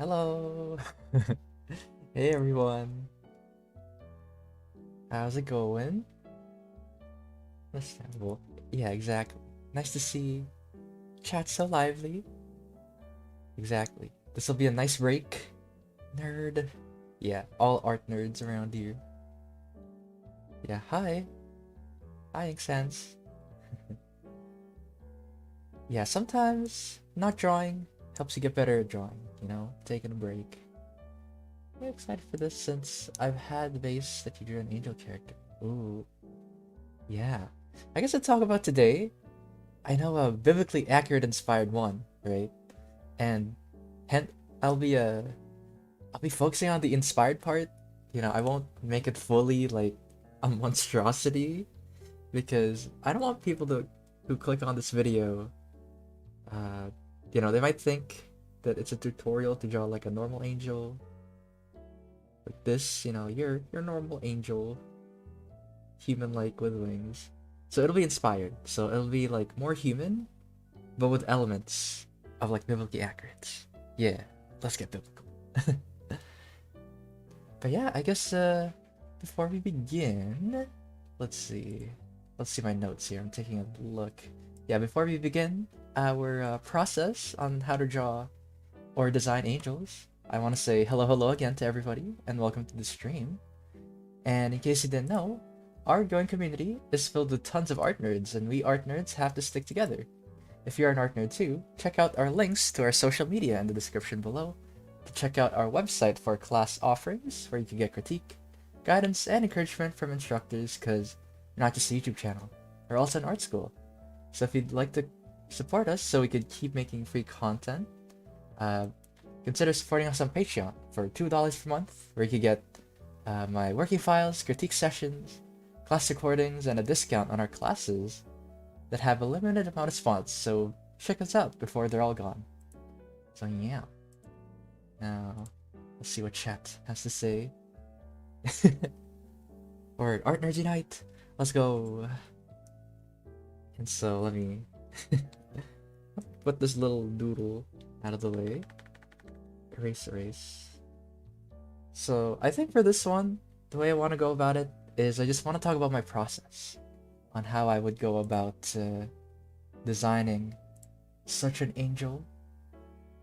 Hello. Hey everyone. How's it going? Understandable. Yeah, exactly. Nice to see chat so lively. Exactly. This will be a nice break. Nerd. Yeah, all art nerds around here. Yeah, hi. Hi, Incense. Yeah, sometimes not drawing helps you get better at drawing, taking a break. I'm excited for this since I've had the base that you drew an angel character. Ooh, yeah. I guess to talk about today, I know a biblically accurate inspired one, right? And hence I'll be I'll be focusing on the inspired part. I won't make it fully like a monstrosity because I don't want people to who click on this video, uh, they might think that it's a tutorial to draw like a normal angel, like this, your normal angel, human-like with wings. So it'll be inspired. So it'll be like more human, but with elements of like biblically accurate. Yeah, let's get biblical. But yeah, I guess before we begin, let's see. Let's see my notes here. I'm taking a look. Yeah, before we begin our process on how to draw or design angels, I want to say hello again to everybody and welcome to the stream. And in case you didn't know, our growing community is filled with tons of art nerds, and we art nerds have to stick together. If you're an art nerd too, check out our links to our social media in the description below. To check out our website for class offerings, where you can get critique, guidance, and encouragement from instructors, because we're not just a YouTube channel, we're also an art school. So if you'd like to support us so we could keep making free content, consider supporting us on Patreon for $2 per month, where you can get my working files, critique sessions, class recordings, and a discount on our classes that have a limited amount of spots, so check us out before they're all gone. So yeah. Now, let's see what chat has to say. Or Art Nerds Unite! Let's go! And so let me put this little doodle out of the way. Erase. So I think for this one, the way I want to go about it is I just want to talk about my process on how I would go about designing such an angel.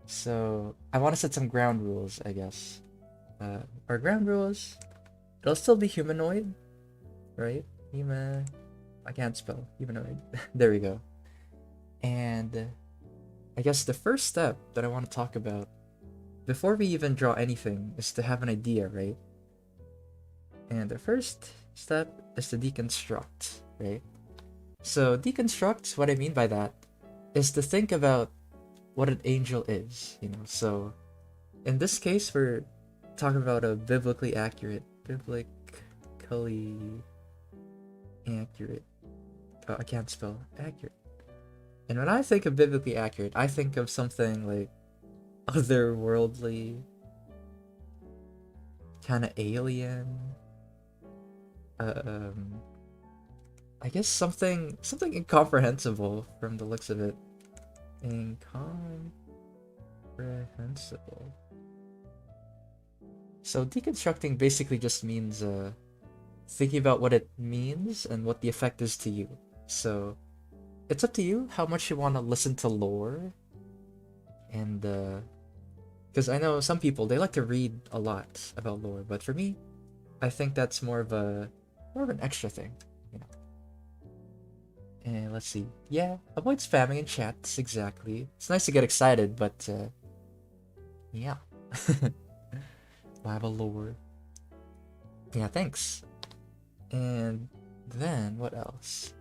So I want to set some ground rules, I guess. Our ground rules, it'll still be humanoid, right? I can't spell humanoid. There we go. And I guess the first step that I want to talk about before we even draw anything is to have an idea, right? And the first step is to deconstruct, right? So deconstruct, what I mean by that is to think about what an angel is, So in this case, we're talking about a biblically accurate. Oh, I can't spell accurate. And when I think of biblically accurate, I think of something like otherworldly, kind of alien. I guess something incomprehensible from the looks of it. Incomprehensible. So deconstructing basically just means thinking about what it means and what the effect is to you. So it's up to you how much you want to listen to lore, and because I know some people, they like to read a lot about lore, but for me, I think that's more of an extra thing, And let's see. Yeah, avoid spamming in chats, exactly. It's nice to get excited, but yeah. Lava lore. Yeah, thanks. And then what else?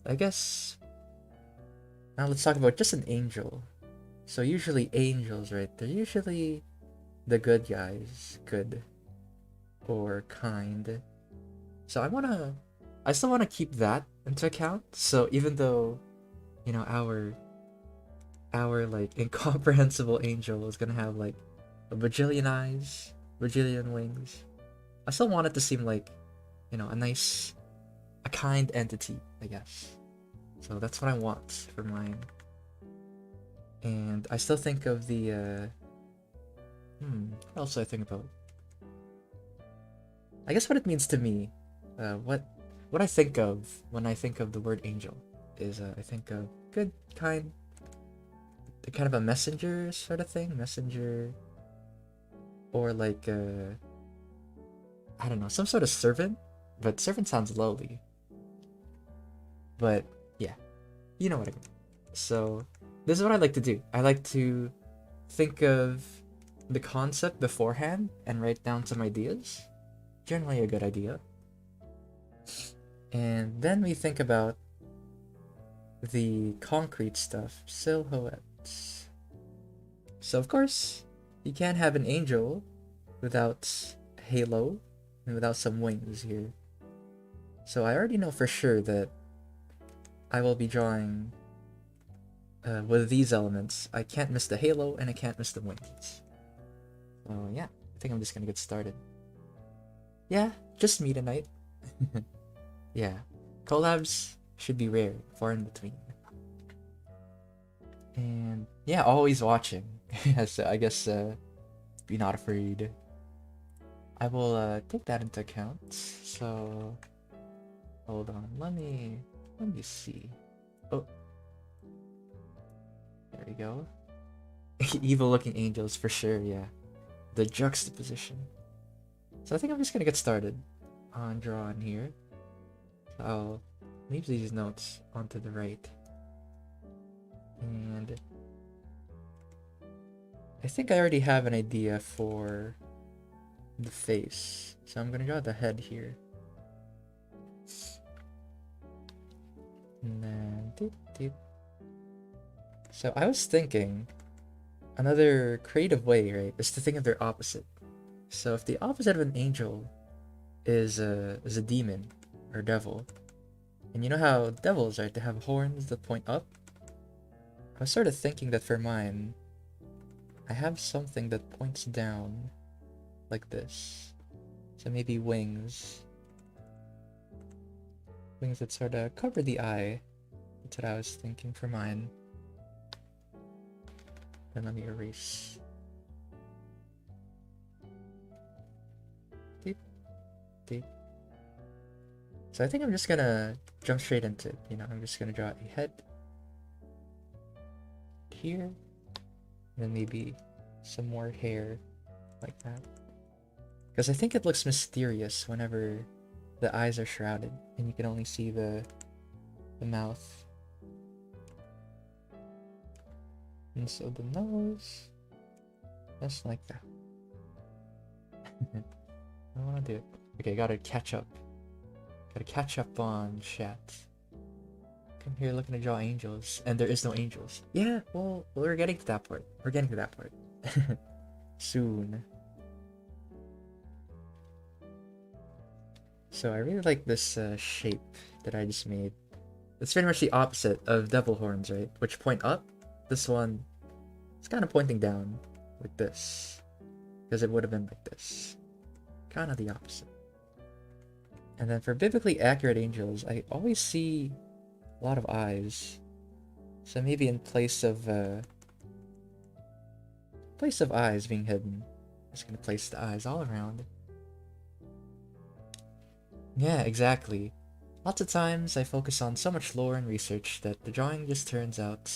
I guess now let's talk about just an angel. So usually angels, right? They're usually the good guys, good or kind. So I still wanna keep that into account. So even though, our like incomprehensible angel is gonna have like a bajillion eyes, bajillion wings, I still want it to seem like, a kind entity, I guess. So that's what I want for mine. And I still think of the What else do I think about? I guess what it means to me, what I think of when I think of the word angel is I think of good, kind of a messenger sort of thing, messenger, or like I don't know, some sort of servant, but servant sounds lowly. But yeah, you know what I mean. So this is what I like to do. I like to think of the concept beforehand and write down some ideas. Generally a good idea. And then we think about the concrete stuff, silhouettes. So of course, you can't have an angel without a halo and without some wings here. So I already know for sure that I will be drawing with these elements. I can't miss the halo and I can't miss the wings. So yeah, I think I'm just gonna get started. Yeah, just me tonight. Yeah, collabs should be rare, far in between. And yeah, always watching. So I guess be not afraid. I will take that into account. So hold on, let me see. Oh, there we go. Evil looking angels for sure, yeah. The juxtaposition. So I think I'm just gonna get started on drawing here. So I'll leave these notes onto the right. And I think I already have an idea for the face. So I'm gonna draw the head here. And then doop, doop. So I was thinking another creative way, right, is to think of their opposite. So if the opposite of an angel is a demon or devil, and you know how devils, right, they have horns that point up. I was sort of thinking that for mine, I have something that points down like this. So maybe wings. Wings that sort of cover the eye. That's what I was thinking for mine. Then let me erase. Deep, deep. So I think I'm just gonna jump straight into it. You know, I'm just gonna draw a head here, and then maybe some more hair like that. Because I think it looks mysterious whenever the eyes are shrouded and you can only see the mouth. And so the nose, just like that. I want to do it. Okay, gotta catch up. Gotta catch up on chat. Come here looking to draw angels, and there is no angels. Yeah, well, we're getting to that part. We're getting to that part. Soon. So I really like this shape that I just made. It's pretty much the opposite of devil horns, right? Which point up. This one is kind of pointing down like this. Because it would have been like this. Kind of the opposite. And then for biblically accurate angels, I always see a lot of eyes. So maybe in place of eyes being hidden, I'm just gonna place the eyes all around. Yeah, exactly. Lots of times I focus on so much lore and research that the drawing just turns out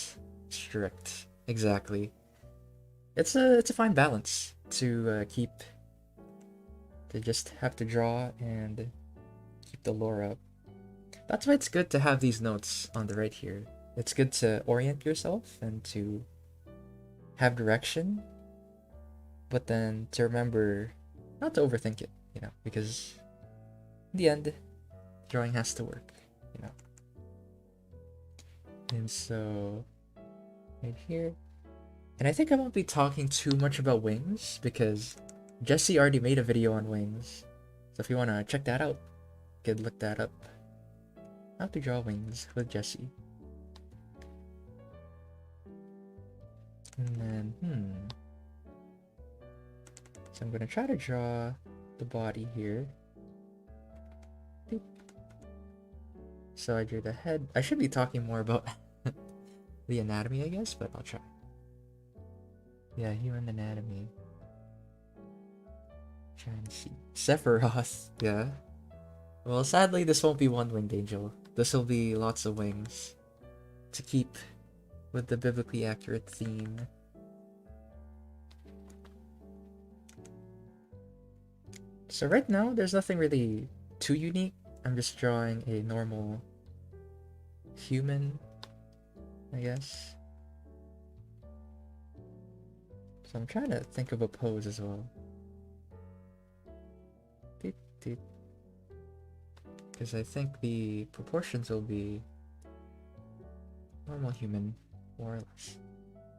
strict. Exactly. It's a fine balance to just have to draw and keep the lore up. That's why it's good to have these notes on the right here. It's good to orient yourself and to have direction, but then to remember not to overthink it, you know, because in the end, drawing has to work, you know. And so, right here. And I think I won't be talking too much about wings because Jesse already made a video on wings. So if you want to check that out, you could look that up. How to draw wings with Jesse. And then, so I'm gonna try to draw the body here. Doop. So I drew the head. I should be talking more about the anatomy, I guess, but I'll try. Yeah, human anatomy. Trying to see. Sephiroth, yeah. Well, sadly, this won't be one-winged angel. This will be lots of wings. To keep with the biblically accurate theme. So right now, there's nothing really too unique. I'm just drawing a normal human, I guess. So I'm trying to think of a pose as well. Because I think the proportions will be normal human, more or less.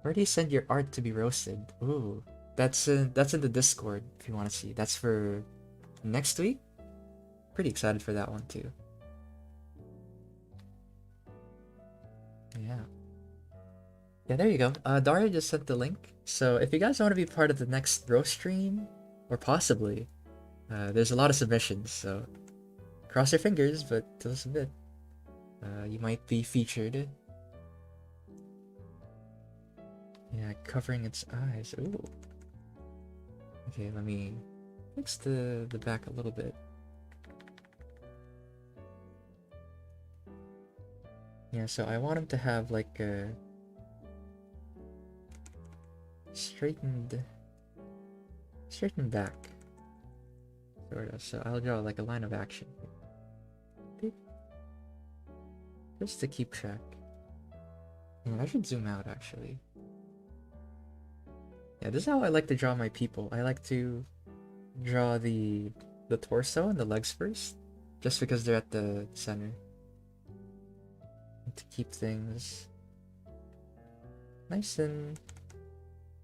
Where do you send your art to be roasted? Ooh, that's in the Discord if you want to see. That's for next week. Pretty excited for that one too. Yeah. Yeah, there you go. Daria just sent the link. So if you guys want to be part of the next roast stream, or possibly, there's a lot of submissions, so cross your fingers, but till submit. You might be featured. Yeah, covering its eyes. Ooh. Okay, let me fix the back a little bit. Yeah, so I want him to have like a straightened back. Sort of. So I'll draw like a line of action. Just to keep track. Yeah, I should zoom out actually. Yeah, this is how I like to draw my people. I like to draw the torso and the legs first, just because they're at the center. And to keep things nice and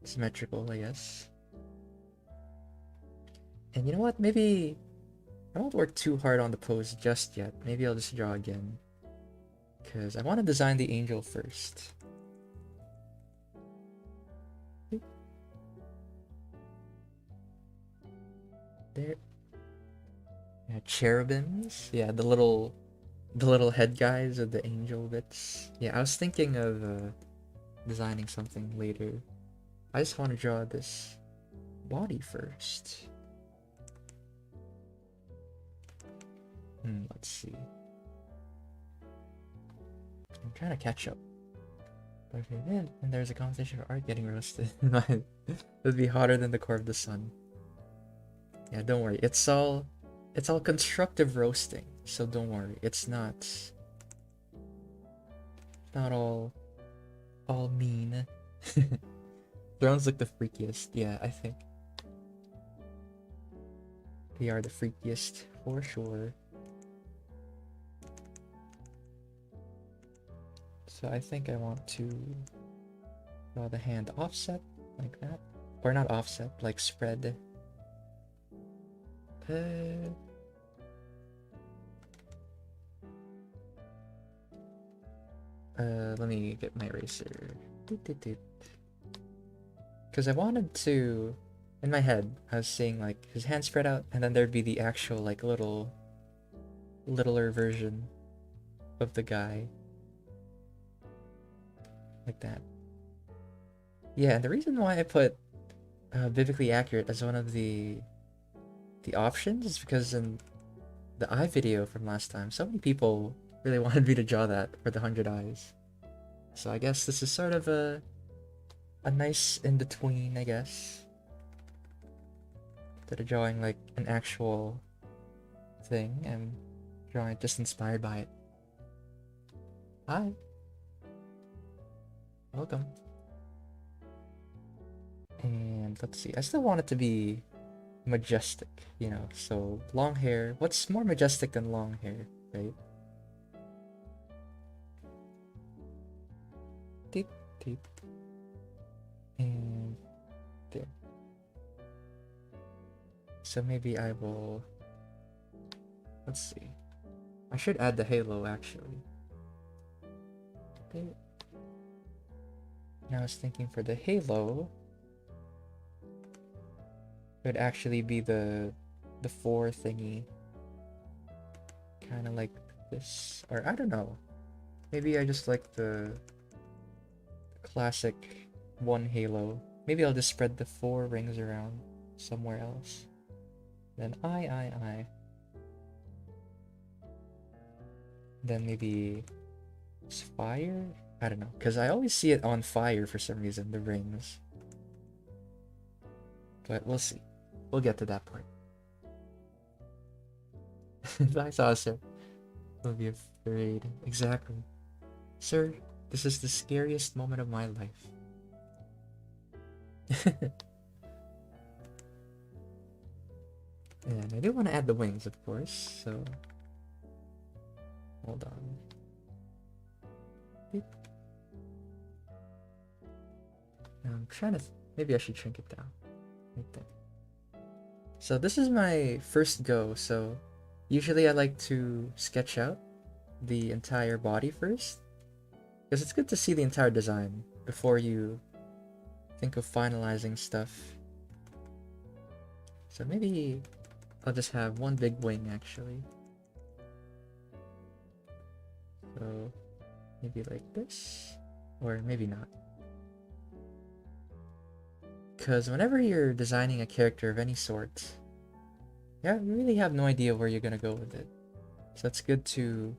symmetrical, I guess. And you know what? Maybe I won't work too hard on the pose just yet. Maybe I'll just draw again. Because I want to design the angel first. There. Yeah, cherubims. Yeah, the little head guys with the angel bits. Yeah, I was thinking of designing something later. I just want to draw this body first. Let's see. I'm trying to catch up. But if I did, and there's a conversation for art getting roasted, it would be hotter than the core of the sun. Yeah, don't worry. It's all constructive roasting, so don't worry. It's not all mean. Drones look the freakiest. Yeah, I think they are the freakiest for sure. So I think I want to draw the hand offset like that, or not offset, like spread. Let me get my eraser. Because I wanted to, in my head, I was seeing like his hand spread out, and then there'd be the actual like littler version of the guy. Like that. Yeah, and the reason why I put biblically accurate as one of the options is because in the eye video from last time, so many people really wanted me to draw that for the 100 eyes. So I guess this is sort of a nice in-between, I guess. Instead of drawing like an actual thing, I'm drawing it just inspired by it. Hi. Welcome. And let's see, I still want it to be majestic, you know, so long hair. What's more majestic than long hair, right? Deep, deep. And there. So maybe I will, let's see. I should add the halo actually. Okay. Now I was thinking for the halo, it would actually be the 4 thingy. Kind of like this. Or I don't know. Maybe I just like the classic 1 halo. Maybe I'll just spread the 4 rings around somewhere else. Then eye. Then maybe it's fire? I don't know, because I always see it on fire for some reason, the rings. But we'll see. We'll get to that part. If I saw sir, I'll be afraid. Exactly. Sir, this is the scariest moment of my life. And I do want to add the wings, of course, so... Hold on. Beep. Now I'm trying to... Maybe I should shrink it down. Right there. So this is my first go, so... Usually I like to sketch out the entire body first. Because it's good to see the entire design before you think of finalizing stuff. So maybe I'll just have one big wing actually. So maybe like this, or maybe not. Because whenever you're designing a character of any sort, yeah, you really have no idea where you're gonna go with it. So it's good to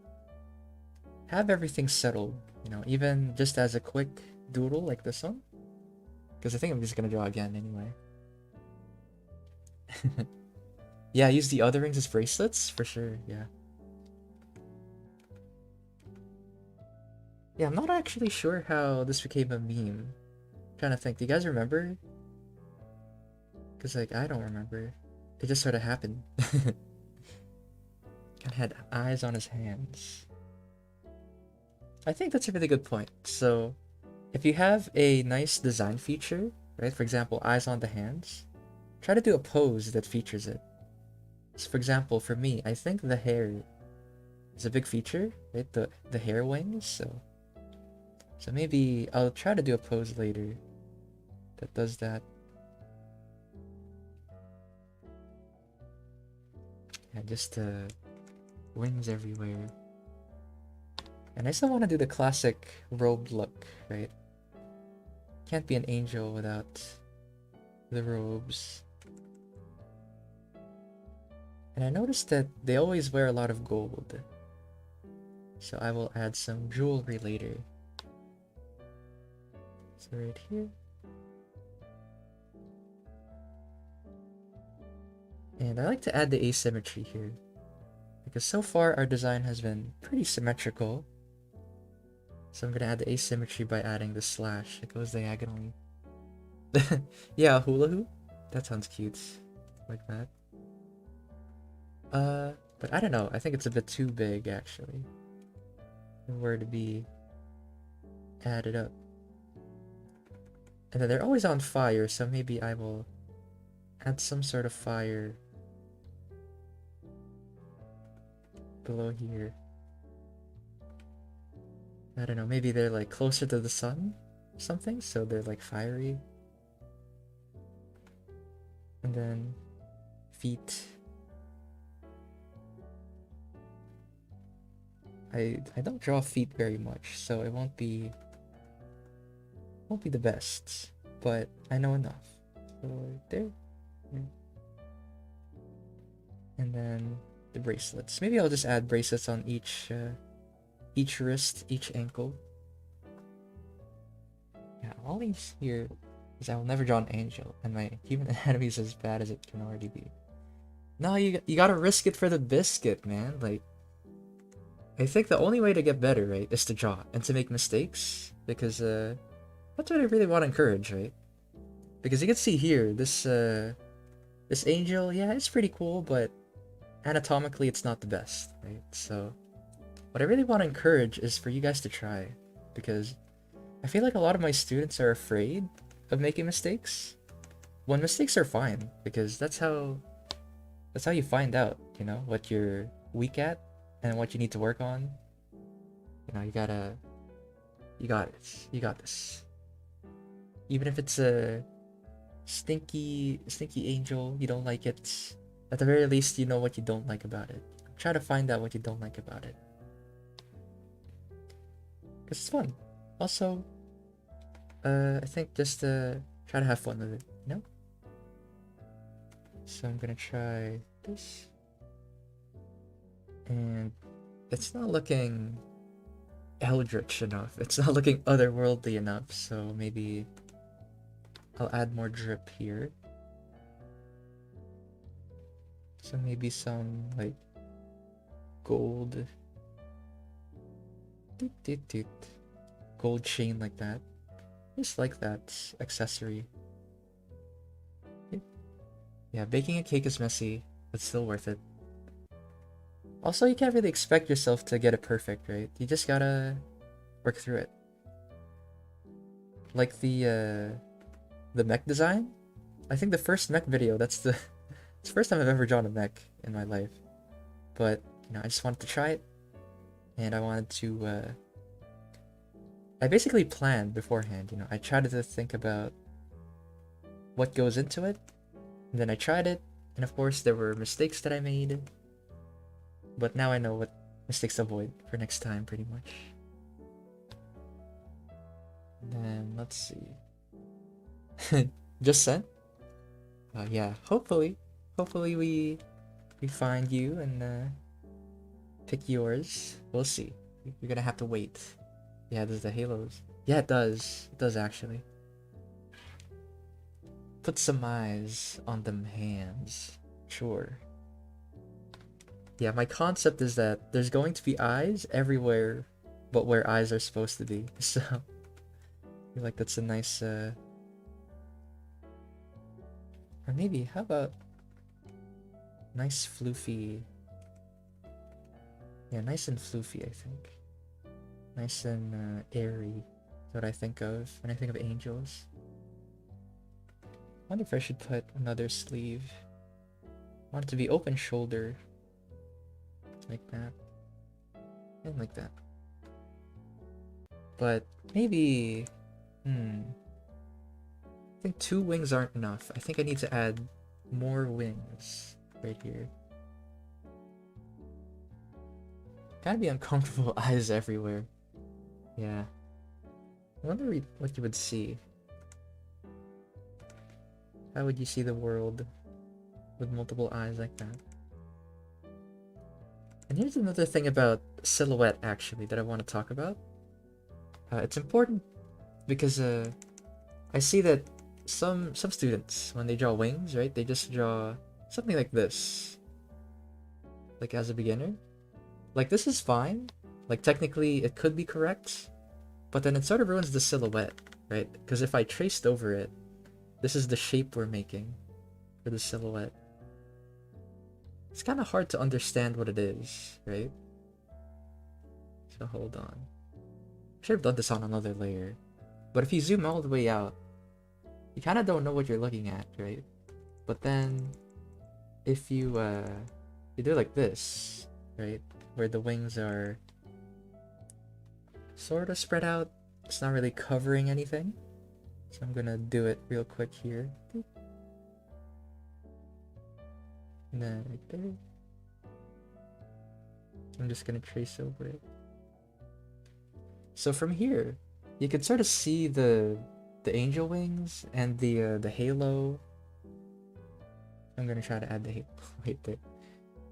have everything settled, you know, even just as a quick doodle like this one. Because I think I'm just gonna draw again anyway. Yeah, use the other rings as bracelets for sure, yeah. Yeah, I'm not actually sure how this became a meme. I'm trying to think, do you guys remember? Because, like, I don't remember. It just sort of happened. Kind of had eyes on his hands. I think that's a really good point. So, if you have a nice design feature, right? For example, eyes on the hands, try to do a pose that features it. So, for example, for me, I think the hair is a big feature, right? The hair wings, so maybe I'll try to do a pose later that does that. Yeah, just wings everywhere. And I still want to do the classic robe look, right? Can't be an angel without the robes. And I noticed that they always wear a lot of gold. So I will add some jewelry later. So right here. And I like to add the asymmetry here. Because so far our design has been pretty symmetrical. So I'm going to add the asymmetry by adding the slash. It goes diagonally. Yeah, a hula hoop? That sounds cute. Like that. But I don't know. I think it's a bit too big, actually. If it were to be added up. And then they're always on fire, so maybe I will add some sort of fire below here. I don't know, maybe they're like closer to the sun or something, so they're like fiery. And then feet. I don't draw feet very much, so it won't be the best, but I know enough. So right there. And then the bracelets. Maybe I'll just add bracelets on each wrist, each ankle. Yeah, all these here, because I will never draw an angel, and my human anatomy is as bad as it can already be. No, you gotta risk it for the biscuit, man. Like, I think the only way to get better, right, is to draw and to make mistakes, because that's what I really want to encourage, right? Because you can see here, this angel, yeah, it's pretty cool, but anatomically it's not the best, right? So what I really want to encourage is for you guys to try, because I feel like a lot of my students are afraid of making mistakes, when mistakes are fine, because that's how you find out, you know, what you're weak at and what you need to work on. You know, you got this. Even if it's a stinky angel, you don't like it, at the very least you know what you don't like about it. Try to find out what you don't like about it, because it's fun. Also, I think just try to have fun with it, you know? So I'm gonna try this. And it's not looking eldritch enough. It's not looking otherworldly enough, so maybe I'll add more drip here. So maybe some like gold gold chain like that. Just like that accessory. Yeah, baking a cake is messy, but still worth it. Also, you can't really expect yourself to get it perfect, right? You just gotta work through it. Like the mech design. I think the first mech video, it's the first time I've ever drawn a mech in my life. But, you know, I just wanted to try it. And I wanted to, I basically planned beforehand, you know. I tried to think about what goes into it. And then I tried it. And of course, there were mistakes that I made. But now I know what mistakes to avoid for next time, pretty much. And then, let's see. Just sent? Yeah, hopefully we find you and pick yours. We'll see. You're gonna have to wait. Yeah, there's the halos. Yeah, it does. It does actually. Put some eyes on them hands. Sure. Yeah, my concept is that there's going to be eyes everywhere but where eyes are supposed to be. So I feel like that's a nice or maybe how about nice floofy. Yeah, nice and floofy, I think. Nice and airy is what I think of when I think of angels. I wonder if I should put another sleeve. I want it to be open shoulder. Like that. And like that. But maybe... I think 2 wings aren't enough. I think I need to add more wings right here. Gotta be uncomfortable eyes everywhere. Yeah. I wonder what you would see. How would you see the world with multiple eyes like that? And here's another thing about silhouette, actually, that I want to talk about. It's important because I see that some students, when they draw wings, right, they just draw something like this. Like as a beginner. Like this is fine. Like technically it could be correct. But then it sort of ruins the silhouette, right? Because if I traced over it, this is the shape we're making for the silhouette. It's kind of hard to understand what it is, right? So hold on. I should have done this on another layer. But if you zoom all the way out, you kind of don't know what you're looking at, right? But then, if you do it like this, right? Where the wings are sort of spread out. It's not really covering anything. So I'm gonna do it real quick here. And then right there. I'm just gonna trace over it. So from here, you can sort of see the angel wings and the halo. I'm gonna try to add the halo right there.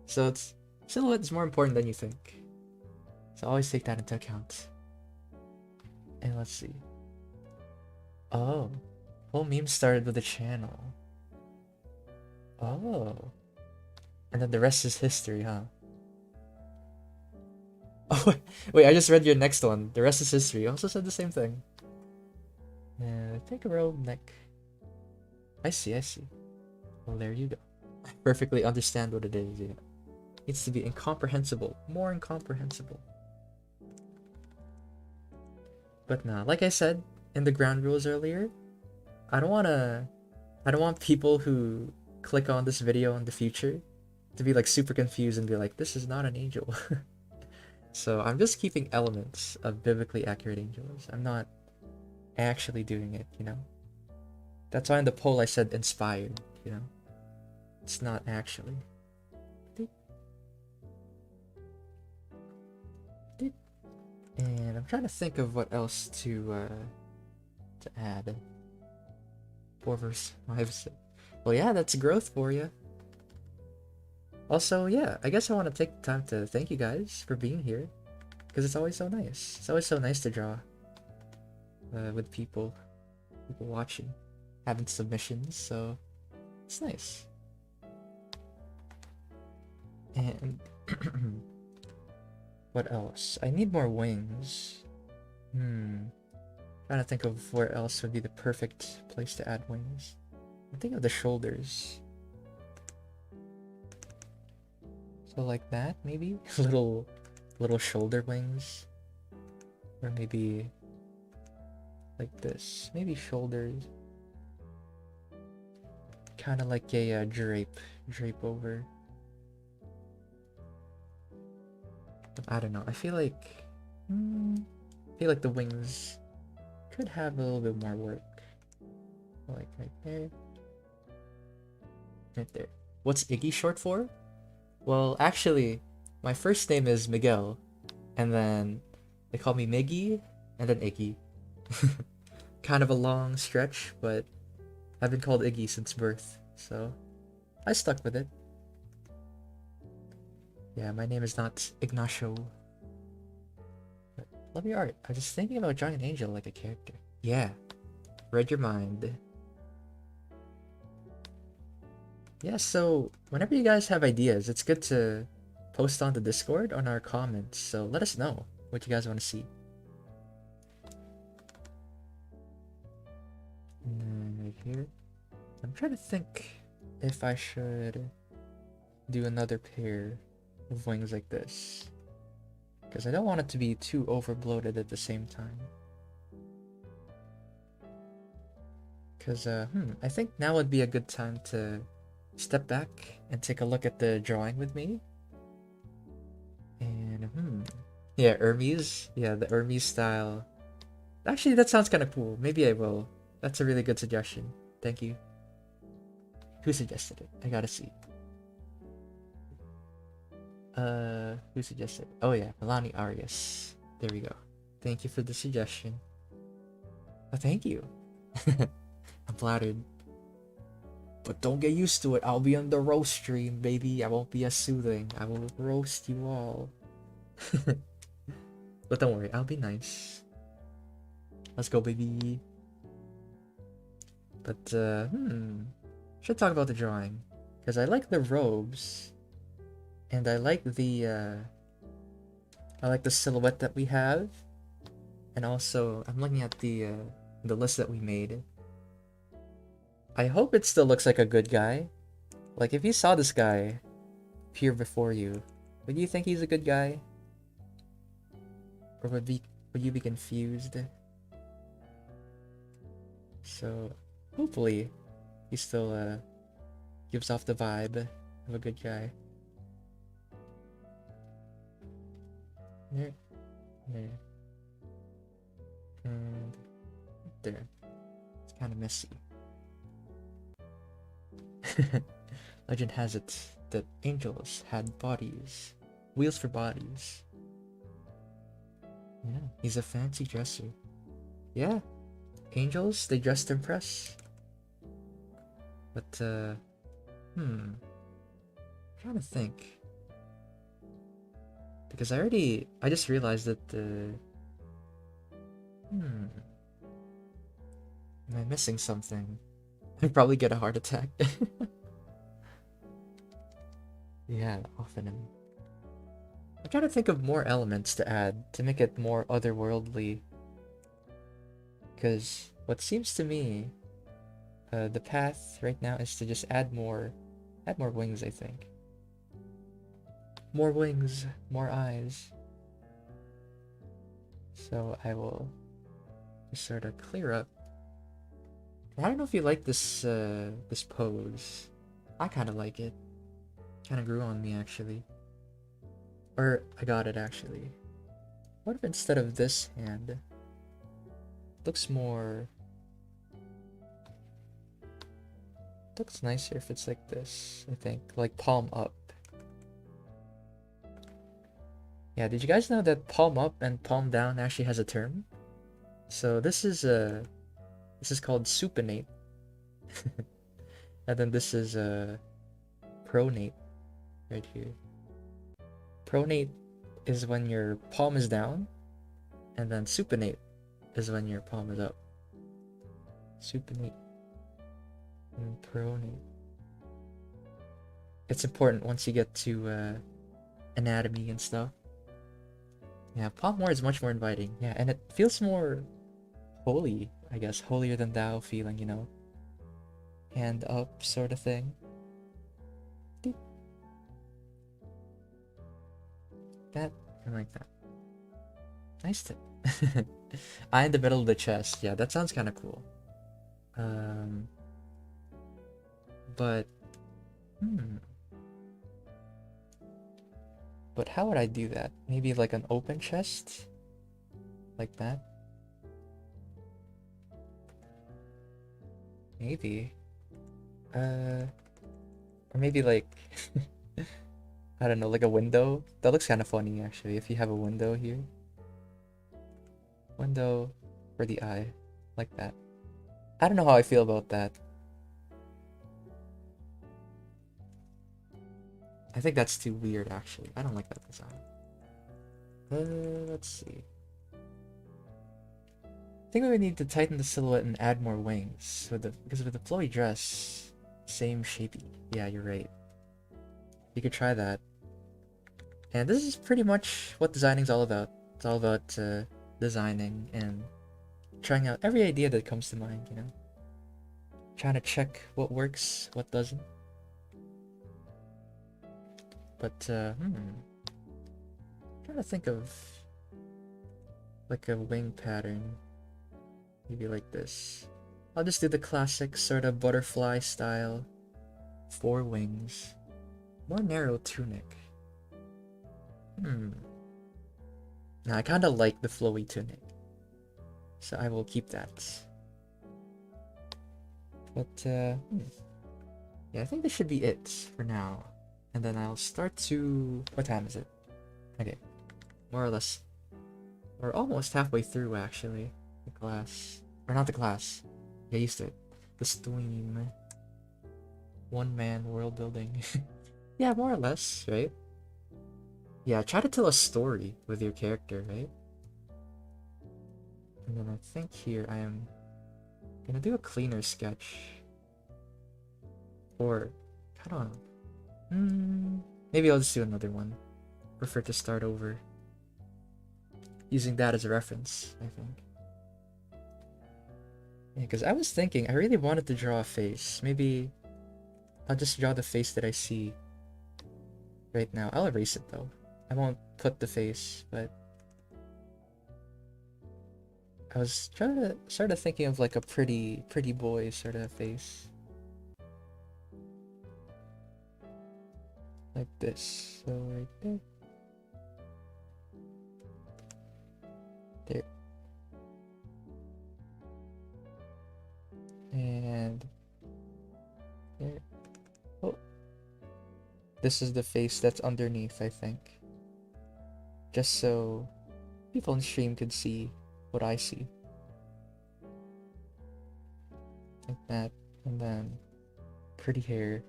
So it's silhouette is more important than you think. So always take that into account. And let's see. Oh, whole meme started with the channel. Oh, and then the rest is history, huh? Oh wait, I just read your next one. The rest is history. You also said the same thing. Yeah, take a row neck. I see. Well, there you go. I perfectly understand what it is. Yeah, needs to be incomprehensible, more incomprehensible. But nah, like I said in the ground rules earlier, I don't want people who click on this video in the future to be like super confused and be like, this is not an angel. So I'm just keeping elements of biblically accurate angels. I'm not actually doing it, you know? That's why in the poll I said inspired, you know? It's not actually. And I'm trying to think of what else to add. 4 verse 5. Well, yeah, that's growth for you. Also, yeah, I guess I want to take the time to thank you guys for being here, because it's always so nice. It's always so nice to draw with people watching, having submissions, so it's nice. And what else? I need more wings. Trying to think of where else would be the perfect place to add wings. I think of the shoulders. So like that, maybe? little shoulder wings. Or maybe like this. Maybe shoulders. Kind of like a drape over. I don't know. I feel like the wings could have a little bit more work. Like right there. Right there. What's Iggy short for? Well, actually, my first name is Miguel, and then they call me Miggy, and then Iggy. Kind of a long stretch, but I've been called Iggy since birth, so I stuck with it. Yeah, my name is not Ignacio. But love your art. I was just thinking about drawing an angel like a character. Yeah, read your mind. Yeah, so whenever you guys have ideas, it's good to post on the Discord on our comments. So let us know what you guys want to see. And then right here, I'm trying to think if I should do another pair of wings like this, because I don't want it to be too overbloated at the same time. Because I think now would be a good time to step back and take a look at the drawing with me. And yeah, Hermes. Yeah, the Hermes style. Actually, that sounds kind of cool. Maybe I will. That's a really good suggestion. Thank you. Who suggested it? I gotta see. Who suggested it? Oh yeah, Milani Arias. There we go. Thank you for the suggestion. Oh, thank you. I'm flattered. But don't get used to it. I'll be on the roast stream, baby. I won't be as soothing. I will roast you all. But don't worry, I'll be nice. Let's go, baby. But, should talk about the drawing. Because I like the robes. And I like the silhouette that we have. And also, I'm looking at the list that we made. I hope it still looks like a good guy. Like, if you saw this guy appear before you, would you think he's a good guy? Or would you be confused? So, hopefully, he still gives off the vibe of a good guy. There. There. And there. It's kind of messy. Legend has it that angels had bodies. Wheels for bodies. Yeah, he's a fancy dresser. Yeah, angels, they dress to impress. But, I'm trying to think. Because I just realized that am I missing something? I'd probably get a heart attack. Yeah, often. I'm trying to think of more elements to add to make it more otherworldly. Because what seems to me, the path right now is to just add more wings, I think. More wings, more eyes. So I will just sort of clear up. I don't know if you like this this pose. I kind of like it. Kind of grew on me, actually. Or I got it, actually. What if instead of this hand, looks more... looks nicer if it's like this, I think. Like palm up. Yeah, did you guys know that palm up and palm down actually has a term? So this is called supinate. And then this is pronate. right here. Pronate is when your palm is down, and then supinate is when your palm is up. Supinate and pronate. It's important once you get to anatomy and stuff. Yeah, palm more is much more inviting. Yeah, and it feels more holy, I guess. Holier than thou feeling, you know? Hand up sort of thing. That, I like that. Nice tip. Eye in the middle of the chest. Yeah, that sounds kind of cool. But, But how would I do that? Maybe like an open chest? Like that? Maybe. Or maybe like, I don't know, like a window? That looks kind of funny actually, if you have a window here. Window for the eye, like that. I don't know how I feel about that. I think that's too weird actually. I don't like that design. Let's see. I think we would need to tighten the silhouette and add more wings because with the flowy dress, same shapey. Yeah, you're right. You could try that. And this is pretty much what designing's all about. It's all about designing and trying out every idea that comes to mind, you know? Trying to check what works, what doesn't. But, trying to think of like a wing pattern. Maybe like this. I'll just do the classic sort of butterfly style. 4 wings. More narrow tunic. Now, I kind of like the flowy tunic. So I will keep that. But, yeah, I think this should be it for now. And then I'll start to... What time is it? Okay. More or less. We're almost halfway through, actually. The class. Or not the class. Get used to it. The stream. One-man world building. Yeah, more or less, right? Yeah, try to tell a story with your character, right? And then I think here I am gonna do a cleaner sketch. Or, I don't know. Maybe I'll just do another one. Prefer to start over. Using that as a reference, I think. Yeah, because I was thinking, I really wanted to draw a face. Maybe I'll just draw the face that I see right now. I'll erase it though. I won't put the face, but I was sort of thinking of like a pretty boy sort of face. Like this. So right there. There. And there. Oh. This is the face that's underneath, I think. Just so people in stream could see what I see. Like that. And then pretty hair.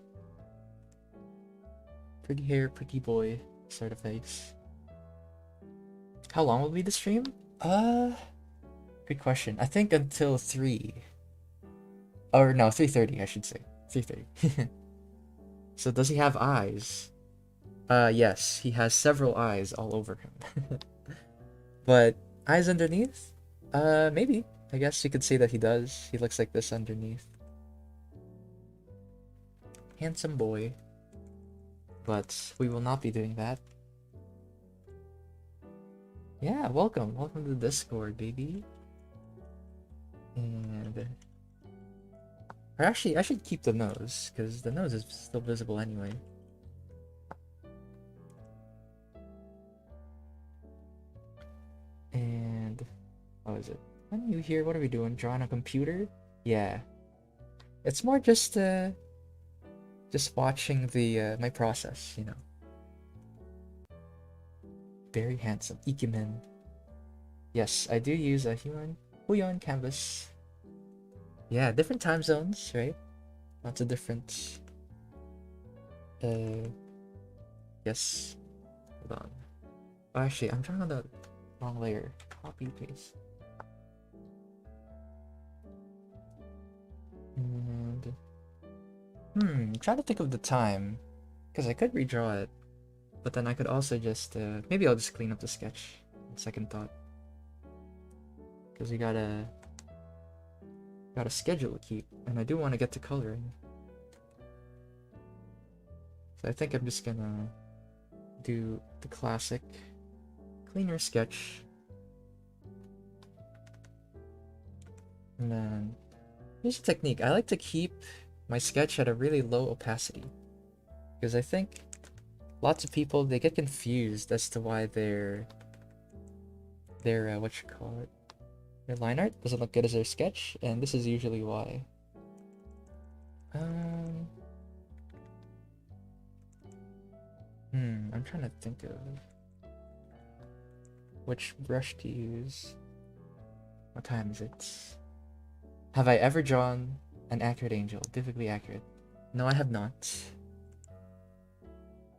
Pretty hair, pretty boy sort of face. How long will be the stream? Good question. I think until 3. Or no, 3:30 I should say. 3:30. So does he have eyes? Yes, he has several eyes all over him. But eyes underneath? Maybe. I guess you could say that he does. He looks like this underneath. Handsome boy. But we will not be doing that. Yeah, welcome. Welcome to the Discord, baby. And... Or actually, I should keep the nose, because the nose is still visible anyway. And... What is it? When you here, what are we doing? Drawing a computer? Yeah. It's more just watching the my process, you know. Very handsome. Ikemen. Yes, I do use a Huion canvas. Yeah, different time zones, right? Lots of different Yes. Hold on. Oh, actually, I'm drawing on the wrong layer. Copy paste. And trying to think of the time, because I could redraw it, but then I could also just maybe I'll just clean up the sketch. Second thought, because we got a schedule to keep, and I do want to get to coloring. So I think I'm just gonna do the classic cleaner sketch, and then here's a technique. I like to keep my sketch at a really low opacity, because I think lots of people, they get confused as to why their what you call it, their line art doesn't look good as their sketch, and this is usually why. I'm trying to think of which brush to use. What time is it? Have I ever drawn an accurate angel? Vividly accurate? No, I have not.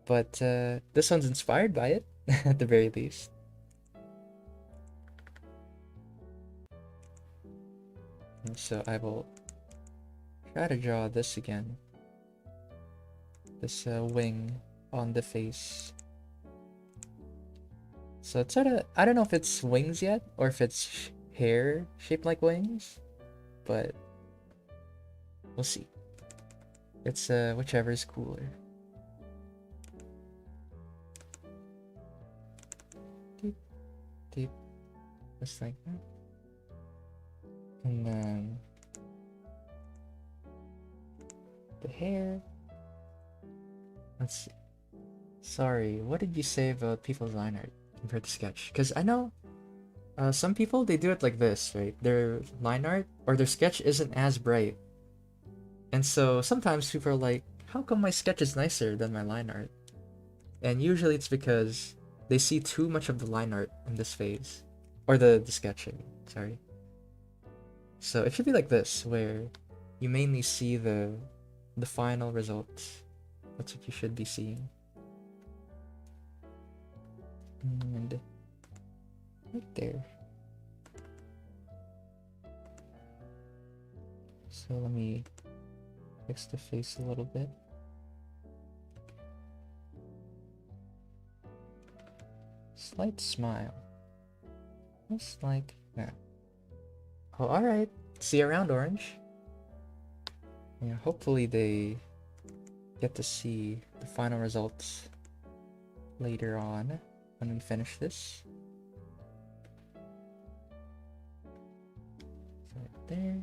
But this one's inspired by it, at the very least. And so I will try to draw this again. This wing on the face. So it's sort of, I don't know if it's wings yet, or if it's hair shaped like wings, but we'll see. It's whichever is cooler. Deep, deep, just like that. And then the hair. Let's see. Sorry, what did you say about people's line art compared to sketch? Because I know some people, they do it like this, right? Their line art or their sketch isn't as bright. And so sometimes people are like, how come my sketch is nicer than my line art? And usually it's because they see too much of the line art in this phase. Or the sketching, sorry. So it should be like this, where you mainly see the final results. That's what you should be seeing. And right there. So let me fix the face a little bit. Slight smile. Just like that. Oh, alright. See you around, Orange. Yeah, hopefully they get to see the final results later on when we finish this. So right there.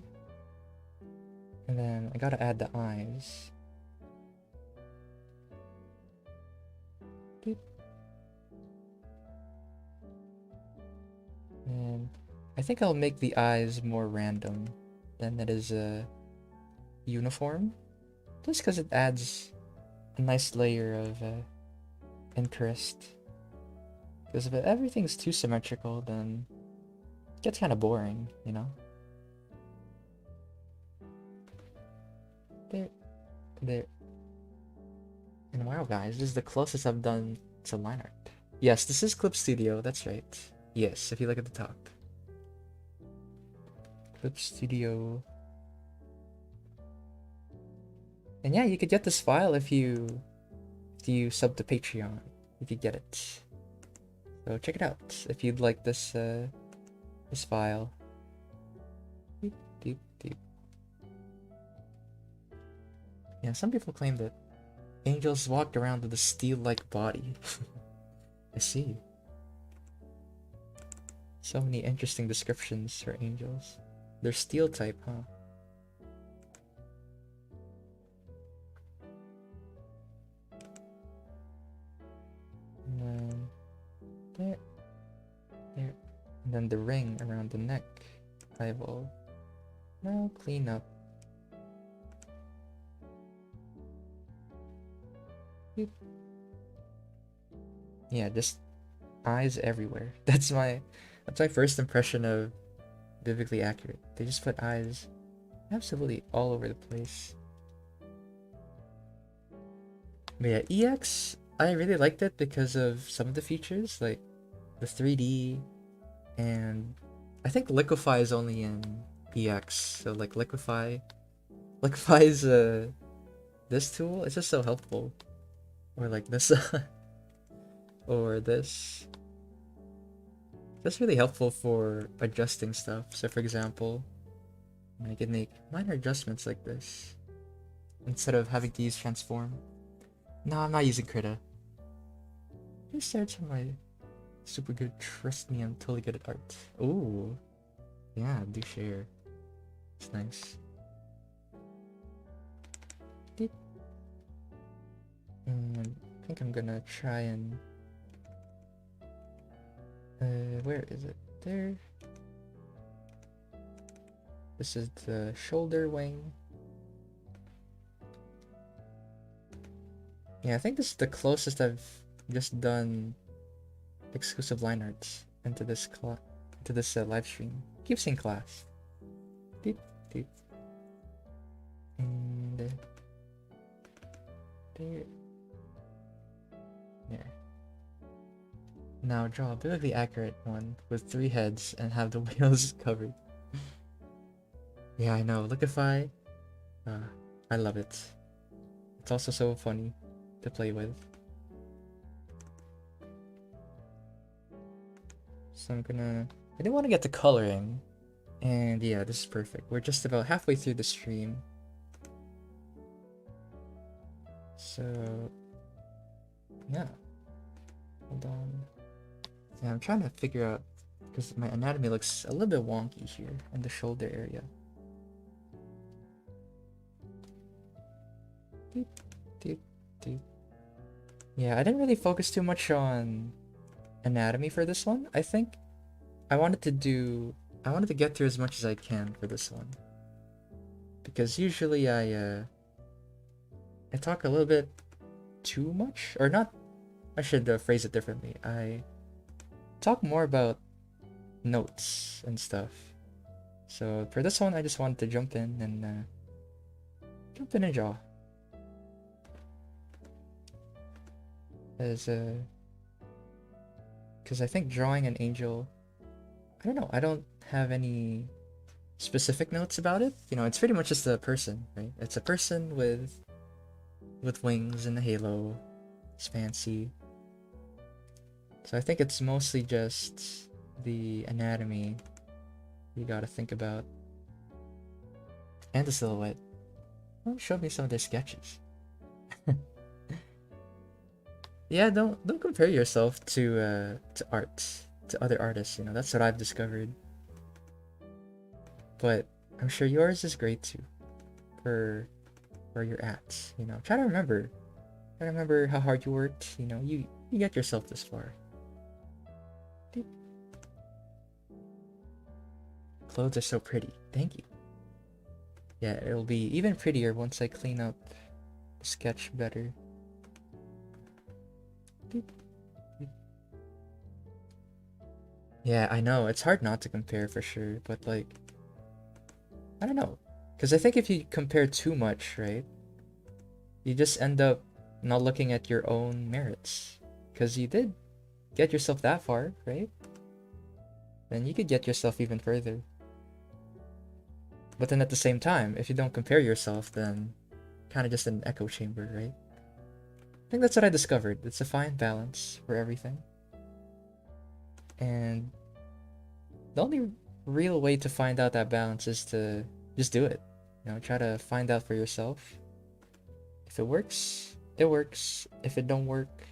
And then I gotta add the eyes. Doop. And I think I'll make the eyes more random than it is uniform. Just because it adds a nice layer of interest. Because if everything's too symmetrical, then it gets kind of boring, you know? There. And wow, guys, this is the closest I've done to line art. Yes, this is Clip Studio, that's right. Yes, if you look at the top. Clip Studio. And yeah, you could get this file if you sub to Patreon, if you get it. So check it out if you'd like this this file. Deep, deep, deep. Yeah, some people claim that angels walked around with a steel-like body. I see. So many interesting descriptions for angels. They're steel type, huh? And then there. And then the ring around the neck, I will now clean up. Beep. Yeah, just eyes everywhere. That's my first impression of Vividly Accurate. They just put eyes absolutely all over the place. But yeah, EX, I really liked it because of some of the features, like the 3D, and I think Liquify is only in EX, so like Liquify is this tool. It's just so helpful, or like this, or this. That's really helpful for adjusting stuff. So for example, I can make minor adjustments like this instead of having to use transform. No, I'm not using Krita. Just search on my super good. Trust me, I'm totally good at art. Ooh, yeah, do share. It's nice. And I think I'm gonna try and where is it? There. This is the shoulder wing. Yeah, I think this is the closest I've just done exclusive line arts into this live stream. Keep saying class. Deep, deep. And there. There. Now draw a biblically accurate one with 3 heads and have the wheels covered. Yeah, I know. Liquify. I love it. It's also so funny to play with. So I didn't want to get the coloring. And yeah, this is perfect. We're just about halfway through the stream. So yeah. Hold on. Yeah, I'm trying to figure out, because my anatomy looks a little bit wonky here in the shoulder area. Deep, deep, deep. Yeah, I didn't really focus too much on anatomy for this one. I think I wanted to get through as much as I can for this one. Because usually I talk a little bit too much, or not. I should phrase it differently. I talk more about notes and stuff. So for this one, I just wanted to jump in and draw. Because I think drawing an angel, I don't know. I don't have any specific notes about it. You know, it's pretty much just a person, right? It's a person with wings and a halo. It's fancy. So I think it's mostly just the anatomy you gotta think about. And the silhouette. Well, show me some of their sketches. Yeah, don't compare yourself to other artists, you know, that's what I've discovered. But I'm sure yours is great too. For where you're at. You know, try to remember how hard you worked, you know, you get yourself this far. Clothes are so pretty. Thank you. Yeah, it'll be even prettier once I clean up the sketch better. Yeah, I know. It's hard not to compare for sure, but like, I don't know. Because I think if you compare too much, right, you just end up not looking at your own merits. Because you did get yourself that far, right? Then you could get yourself even further. But then at the same time, if you don't compare yourself, then kind of just an echo chamber, right? I think that's what I discovered. It's a fine balance for everything. And the only real way to find out that balance is to just do it. You know, try to find out for yourself. If it works, it works. If it don't work,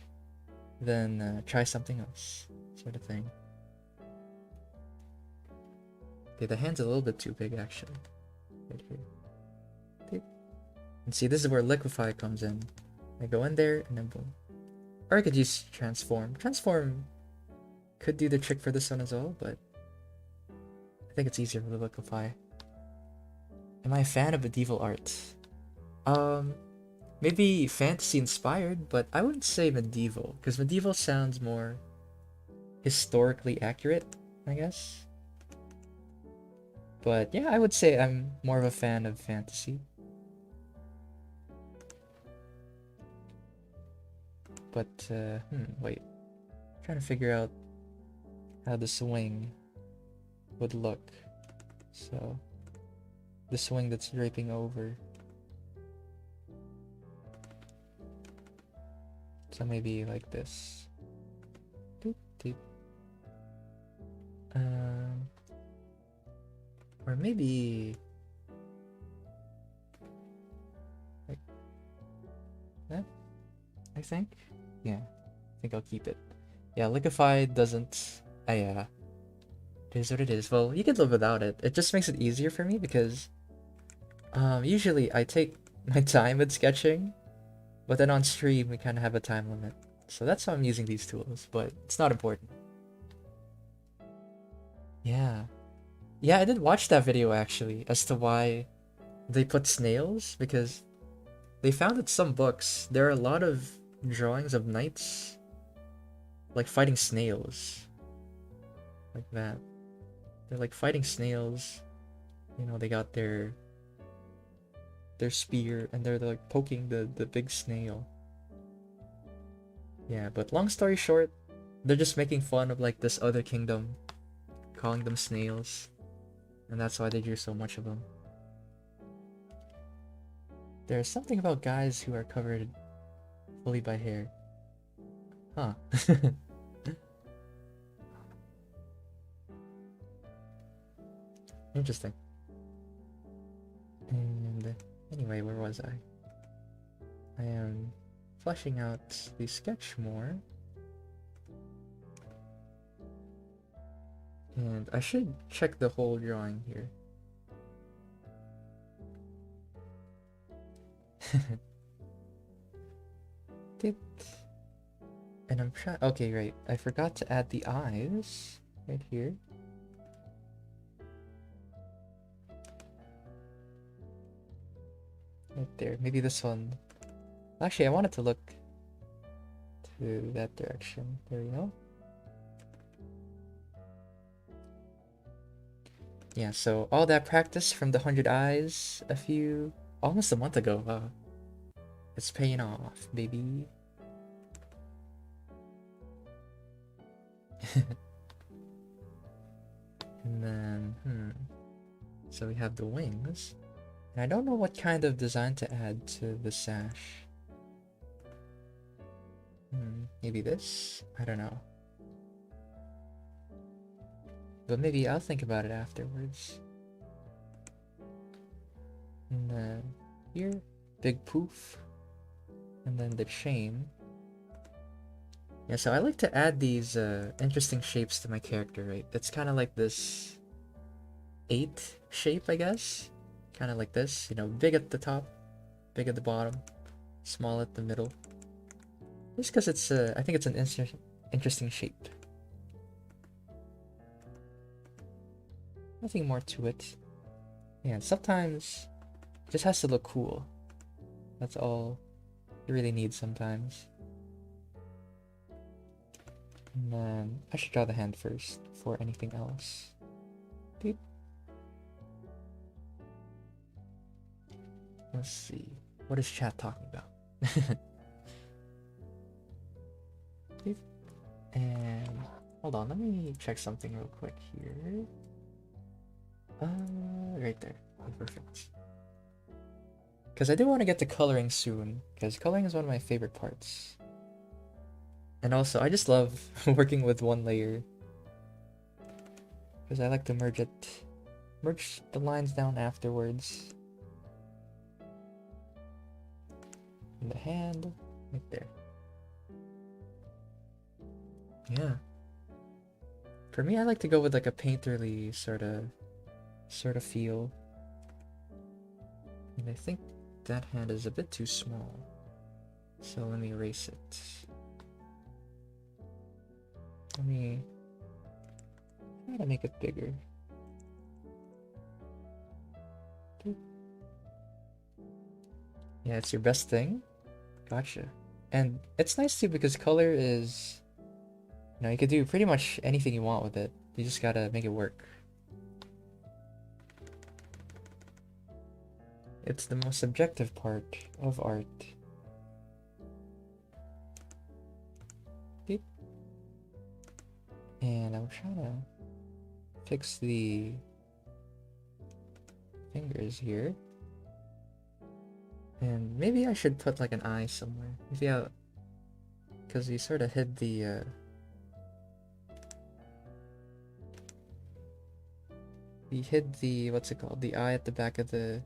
then try something else, sort of thing. Okay, the hand's a little bit too big, actually. Right here. And see, this is where Liquify comes in. I go in there, and then boom. Or I could use Transform. Transform could do the trick for this one as well, but I think it's easier with Liquify. Am I a fan of medieval art? Maybe fantasy inspired, but I wouldn't say medieval, because medieval sounds more historically accurate, I guess. But yeah, I would say I'm more of a fan of fantasy. But, wait. I'm trying to figure out how the swing would look. So, the swing that's draping over. So maybe like this. Doop, doop. Or maybe like that, I think. Yeah, I think I'll keep it. Yeah, liquefied doesn't. Yeah, it is what it is. Well, you could live without it. It just makes it easier for me because usually I take my time with sketching, but then on stream we kind of have a time limit. So that's why I'm using these tools, but it's not important. Yeah. Yeah, I did watch that video actually as to why they put snails, because they found that some books there are a lot of drawings of knights like fighting snails. Like that. They're like fighting snails. You know, they got their spear and they're like poking the big snail. Yeah, but long story short, they're just making fun of like this other kingdom, calling them snails. And that's why they drew so much of them. There's something about guys who are covered fully by hair. Huh. Interesting. And anyway, where was I? I am fleshing out the sketch more. And I should check the whole drawing here. And I'm trying. Okay, right. I forgot to add the eyes right here. Right there. Maybe this one. Actually, I wanted to look to that direction. There we go. Yeah, so all that practice from the 100 eyes almost a month ago. Wow. It's paying off, baby. And then, so we have the wings. And I don't know what kind of design to add to the sash. Maybe this? I don't know. But maybe I'll think about it afterwards. And then here, big poof. And then the chain. Yeah, so I like to add these interesting shapes to my character, right? It's kind of like this 8 shape, I guess. Kind of like this, you know, big at the top, big at the bottom, small at the middle. Just because it's, I think it's an interesting shape. Nothing more to it. Yeah, sometimes it just has to look cool. That's all you really need sometimes. And then I should draw the hand first before anything else. Beep. Let's see. What is chat talking about? Beep. And hold on, let me check something real quick here. Right there. Perfect. Because I do want to get to coloring soon, because coloring is one of my favorite parts. And also, I just love working with one layer, because I like to merge the lines down afterwards. And the hand, right there. Yeah. For me, I like to go with like a painterly sort of feel. And I think that hand is a bit too small. So let me erase it. Let me try to make it bigger. Yeah, it's your best thing. Gotcha. And it's nice too because color is, you know, you could do pretty much anything you want with it. You just gotta make it work. It's the most subjective part of art. And I'm trying to fix the fingers here. And maybe I should put like an eye somewhere. Maybe I'll... Because he sort of hid the... He hid the... What's it called? The eye at the back of the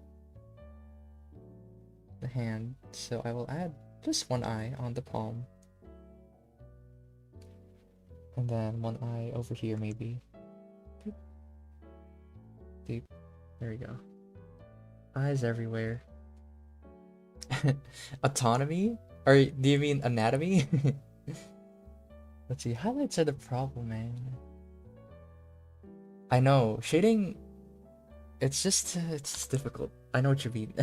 hand. So I will add just one eye on the palm. And then one eye over here maybe. Deep. Deep. There we go. Eyes everywhere. Autonomy? Or do you mean anatomy? Let's see, highlights are the problem, man. I know, shading, it's just difficult. I know what you mean.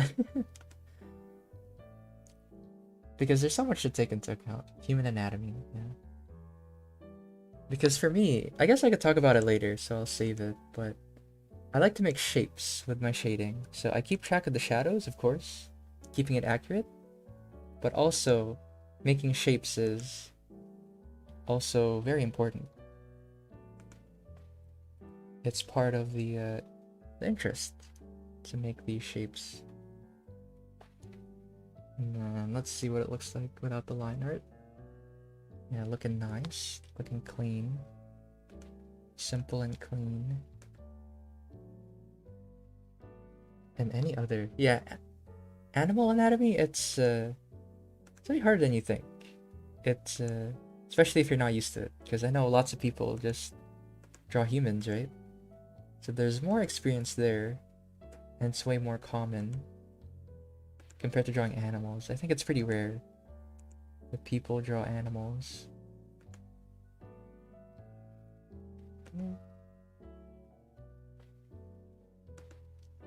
Because there's so much to take into account. Human anatomy, yeah. Because for me, I guess I could talk about it later, so I'll save it, but I like to make shapes with my shading. So I keep track of the shadows, of course, keeping it accurate, but also making shapes is also very important. It's part of the interest to make these shapes. And then let's see what it looks like without the line art. Yeah, looking nice, looking clean, simple and clean. And any other, yeah, animal anatomy, it's really harder than you think. It's especially if you're not used to it, because I know lots of people just draw humans, right? So there's more experience there, and it's way more common compared to drawing animals. I think it's pretty rare that people draw animals.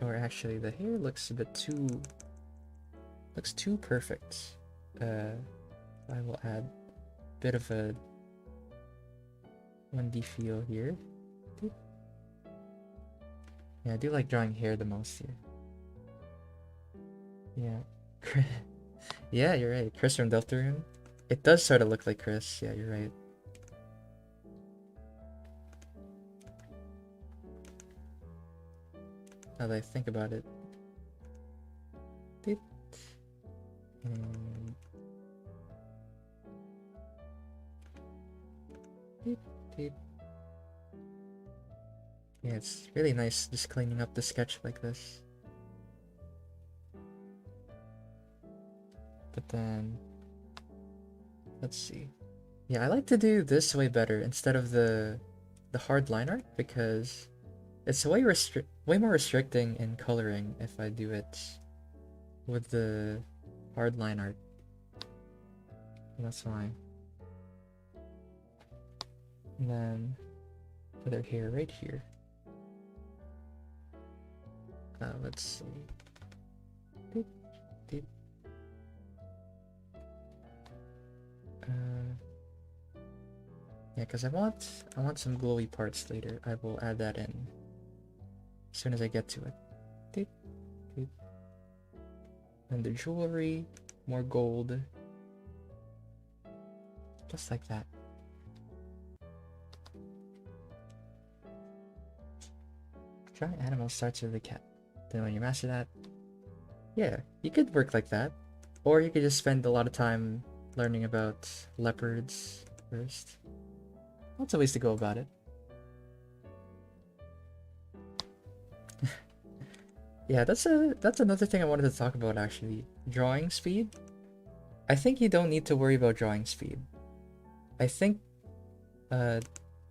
Or actually, the hair looks a bit too perfect. I will add a bit of a 1D feel here. Yeah, I do like drawing hair the most here. Yeah. Yeah, you're right. Chris from Deltarune. It does sort of look like Chris. Yeah, you're right. Now that I think about it. Beep. And... Beep, beep. Yeah, it's really nice just cleaning up the sketch like this. But then, let's see. Yeah, I like to do this way better instead of the hard line art, because it's way more restricting in coloring if I do it with the hard line art. And that's why. And then put her hair right here. Let's see. Deep, deep. Yeah, because I want some glowy parts later. I will add that in as soon as I get to it. Deep, deep. And the jewelry, more gold. Just like that. Drawing animals starts with a cat. Then when you master that, yeah, you could work like that. Or you could just spend a lot of time learning about leopards first. Lots of ways to go about it. Yeah, that's another thing I wanted to talk about actually. Drawing speed. I think you don't need to worry about drawing speed. I think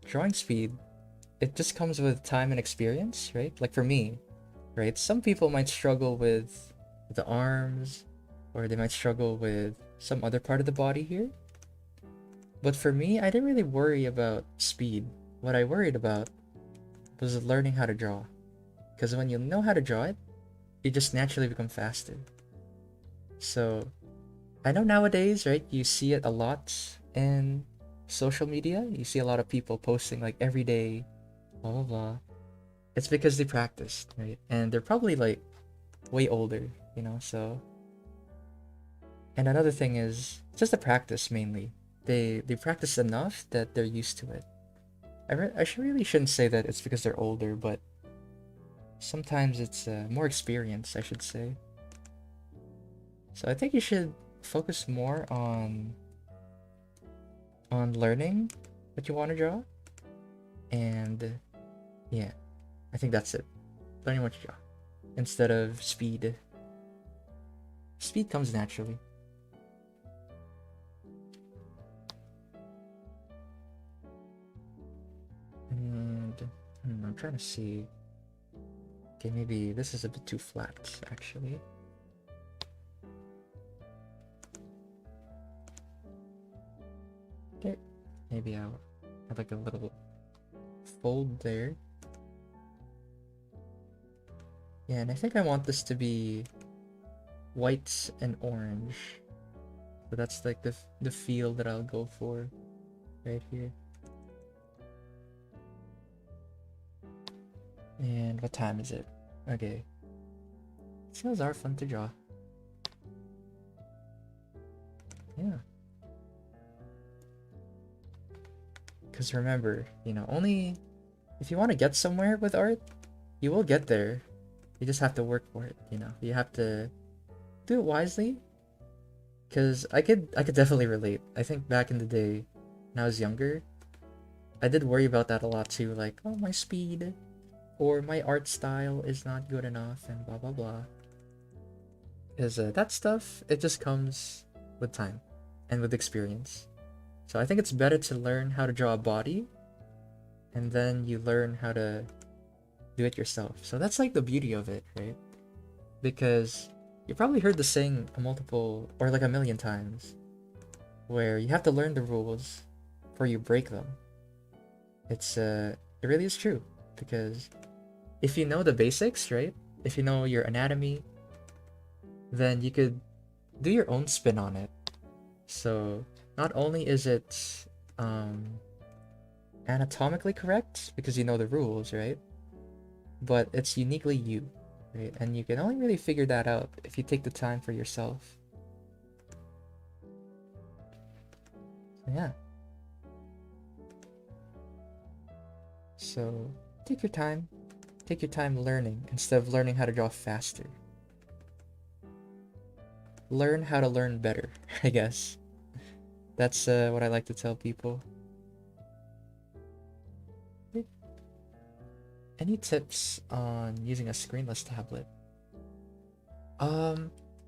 drawing speed, it just comes with time and experience, right? Like for me, right? Some people might struggle with the arms, or they might struggle with some other part of the body here. But for me, I didn't really worry about speed. What I worried about was learning how to draw. Because when you know how to draw it, you just naturally become faster. So, I know nowadays, right, you see it a lot in social media. You see a lot of people posting like every day, blah blah blah. It's because they practiced, right? And they're probably like way older, you know, so. And another thing is just the practice mainly. They practice enough that they're used to it. really shouldn't say that it's because they're older, but sometimes it's more experience, I should say. So I think you should focus more on learning what you want to draw, and yeah, I think that's it. Learning what you draw instead of speed. Speed comes naturally. And I'm trying to see. Okay, maybe this is a bit too flat, actually. Okay, maybe I'll have like a little fold there. Yeah, and I think I want this to be white and orange. So that's like the feel that I'll go for right here. And what time is it? Okay. These are fun to draw. Yeah. Because remember, you know, only if you want to get somewhere with art, you will get there. You just have to work for it, you know. You have to do it wisely. Because I could definitely relate. I think back in the day, when I was younger, I did worry about that a lot too. Like, oh, my speed or my art style is not good enough and blah blah blah. Because that stuff, it just comes with time and with experience. So I think it's better to learn how to draw a body and then you learn how to do it yourself. So that's like the beauty of it, right? Because you probably heard the saying a million times, where you have to learn the rules before you break them. It really is true, because if you know the basics, right? If you know your anatomy, then you could do your own spin on it. So not only is it anatomically correct because you know the rules, right? But it's uniquely you, right? And you can only really figure that out if you take the time for yourself. So, yeah. So take your time. Take your time learning instead of learning how to draw faster. Learn how to learn better, I guess. That's what I like to tell people. Any tips on using a screenless tablet?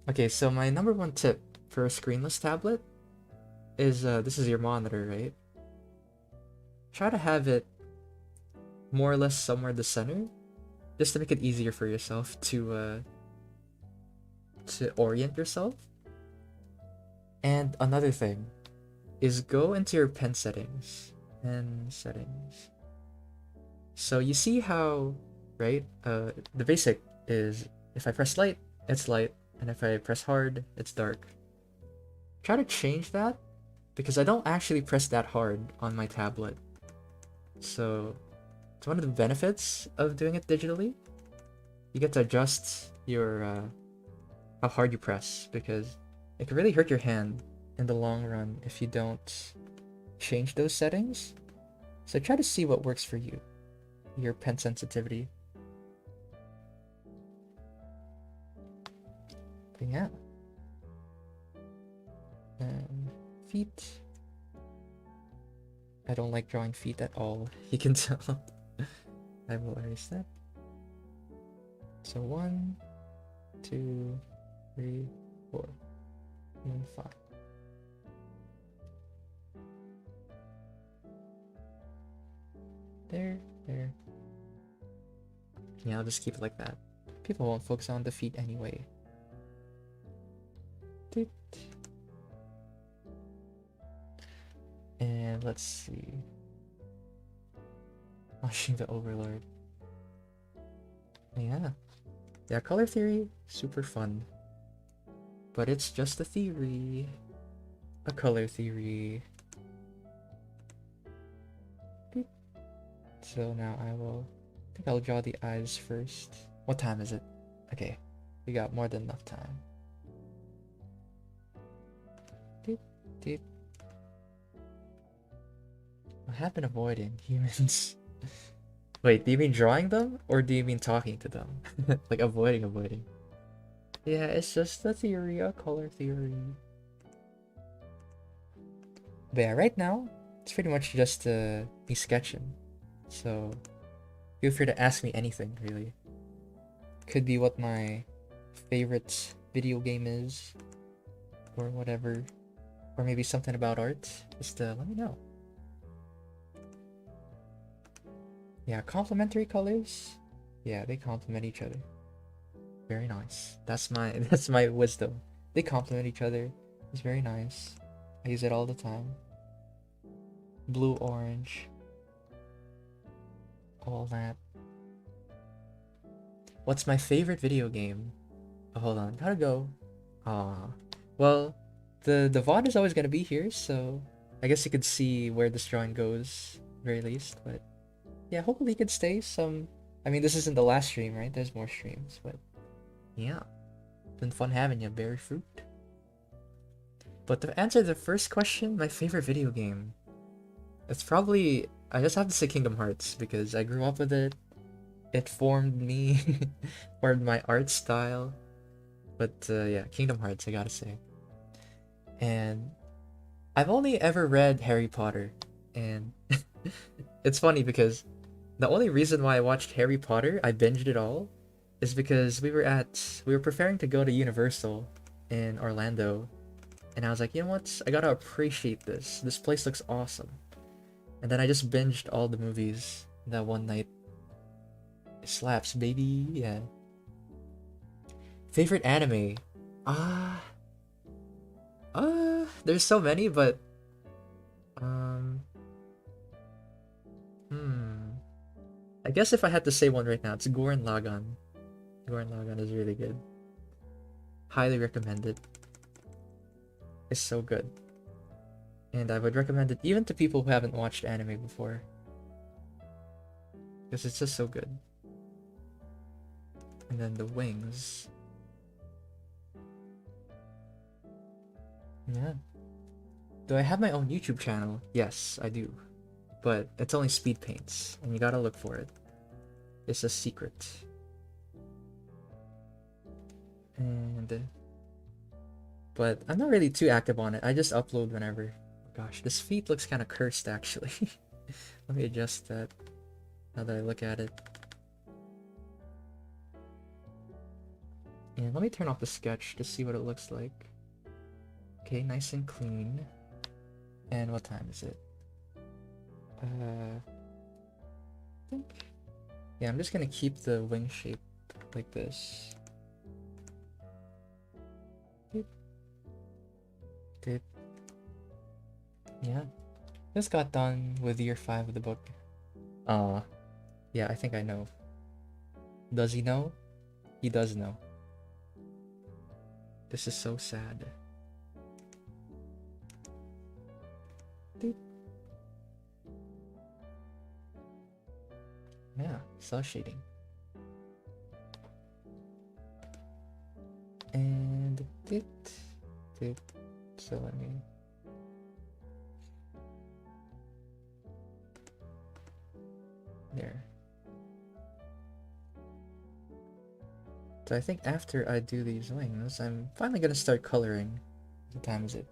Okay, so my number one tip for a screenless tablet is this is your monitor, right? Try to have it more or less somewhere in the center, just to make it easier for yourself to orient yourself. And another thing is go into your pen settings. Pen settings. So you see how, right? The basic is if I press light, it's light, and if I press hard, it's dark. Try to change that because I don't actually press that hard on my tablet. So it's one of the benefits of doing it digitally. You get to adjust your how hard you press, because it can really hurt your hand in the long run if you don't change those settings. So try to see what works for you, your pen sensitivity. But yeah. And feet. I don't like drawing feet at all. You can tell. I will erase that. So 1, 2, 3, 4, and 5. There. Yeah, I'll just keep it like that. People won't focus on the feet anyway. And let's see. Watching the Overlord. Yeah, color theory, super fun. But it's just a theory. A color theory. So now I think I'll draw the eyes first. What time is it? Okay, we got more than enough time. I have been avoiding humans. Wait, do you mean drawing them? Or do you mean talking to them? Like avoiding. Yeah, it's just a theory, a color theory. But yeah, right now, it's pretty much just me sketching. So, feel free to ask me anything, really. Could be what my favorite video game is, or whatever. Or maybe something about art. Just let me know. Yeah, complementary colors. Yeah, they complement each other. Very nice. That's my that's my wisdom. They complement each other. It's very nice. I use it all the time. Blue, orange, all that. What's my favorite video game? Oh, hold on, gotta go. Well, the VOD is always gonna be here, so I guess you could see where this drawing goes, very least. But yeah, hopefully you could stay some. I mean, this isn't the last stream, right? There's more streams, but yeah, been fun having you, berry fruit. But to answer the first question, my favorite video game, it's probably, I just have to say Kingdom Hearts because I grew up with it. It formed me, formed my art style. But yeah, Kingdom Hearts, I gotta say. And I've only ever read Harry Potter, and it's funny because the only reason why I watched Harry Potter, I binged it all, is because we were preparing to go to Universal in Orlando, and I was like, you know what? I gotta appreciate this. This place looks awesome. And then I just binged all the movies that one night. It slaps, baby. Yeah. Favorite anime? Ah, there's so many, but um, hmm. I guess if I had to say one right now, it's Gurren Lagann. Gurren Lagann is really good. Highly recommend it. It's so good. And I would recommend it even to people who haven't watched anime before. Because it's just so good. And then the wings. Yeah. Do I have my own YouTube channel? Yes, I do. But it's only speed paints, and you gotta look for it. It's a secret. And but I'm not really too active on it. I just upload whenever. Gosh, this feet looks kind of cursed actually. Let me adjust that now that I look at it. And let me turn off the sketch to see what it looks like. Okay, nice and clean. And what time is it? I think... Yeah, I'm just gonna keep the wing shape like this. Doop. Doop. Yeah. Just got done with year 5 of the book. Yeah, I think I know. Does he know? He does know. This is so sad. Doop. Yeah, cell shading. And doop, doop. So let me... There. So I think after I do these wings, I'm finally gonna start coloring. What time is it?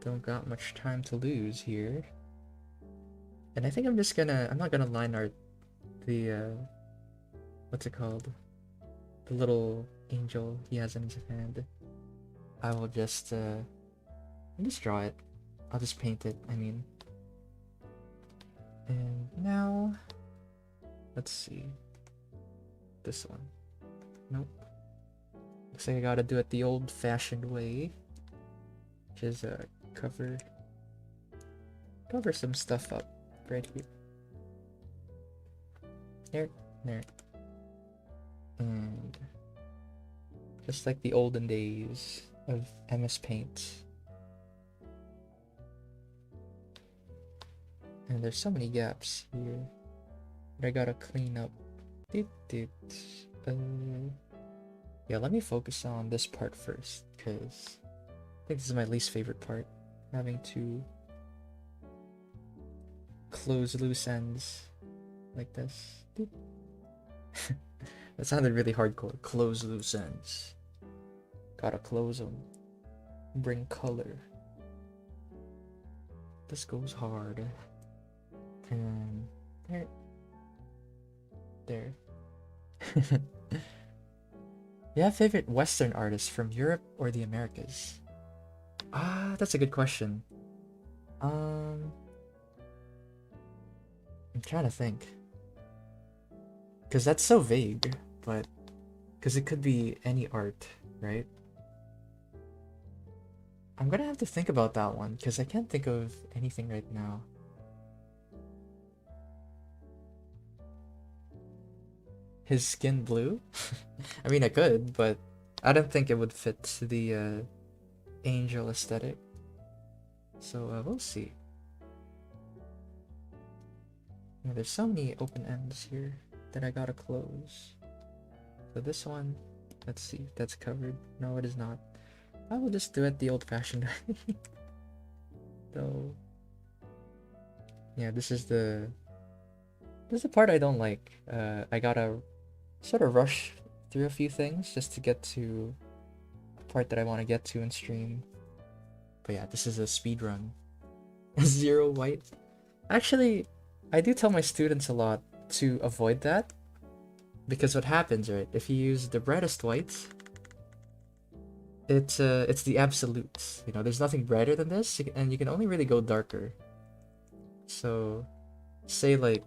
Don't got much time to lose here. And I think I'm just gonna, I'm not gonna line art the, what's it called? The little angel he has in his hand. I will just draw it. I'll just paint it, I mean. And now, let's see. This one. Nope. Looks like I gotta do it the old-fashioned way. Which is cover some stuff up right here. There. And just like the olden days of MS Paint. And there's so many gaps here that I gotta clean up. Yeah, let me focus on this part first, because I think this is my least favorite part. Having to close loose ends like this. Doop. That sounded really hardcore. Close loose ends. Gotta close them. Bring color. This goes hard. And there. There. You have favorite Western artists from Europe or the Americas? Ah, that's a good question. I'm trying to think. Because that's so vague, but... Because it could be any art, right? I'm gonna have to think about that one, because I can't think of anything right now. His skin blue? I mean, I could, but I don't think it would fit the angel aesthetic. So we'll see. Yeah, there's so many open ends here that I gotta close. So this one, let's see if that's covered. No, it is not. I will just do it the old-fashioned way. Though, yeah, this is the part I don't like. I gotta sort of rush through a few things just to get to a part that I want to get to in stream. But yeah, this is a speed run. 0 white. Actually, I do tell my students a lot to avoid that, because what happens, right? If you use the brightest whites, it's the absolutes. You know, there's nothing brighter than this, and you can only really go darker. So, say like,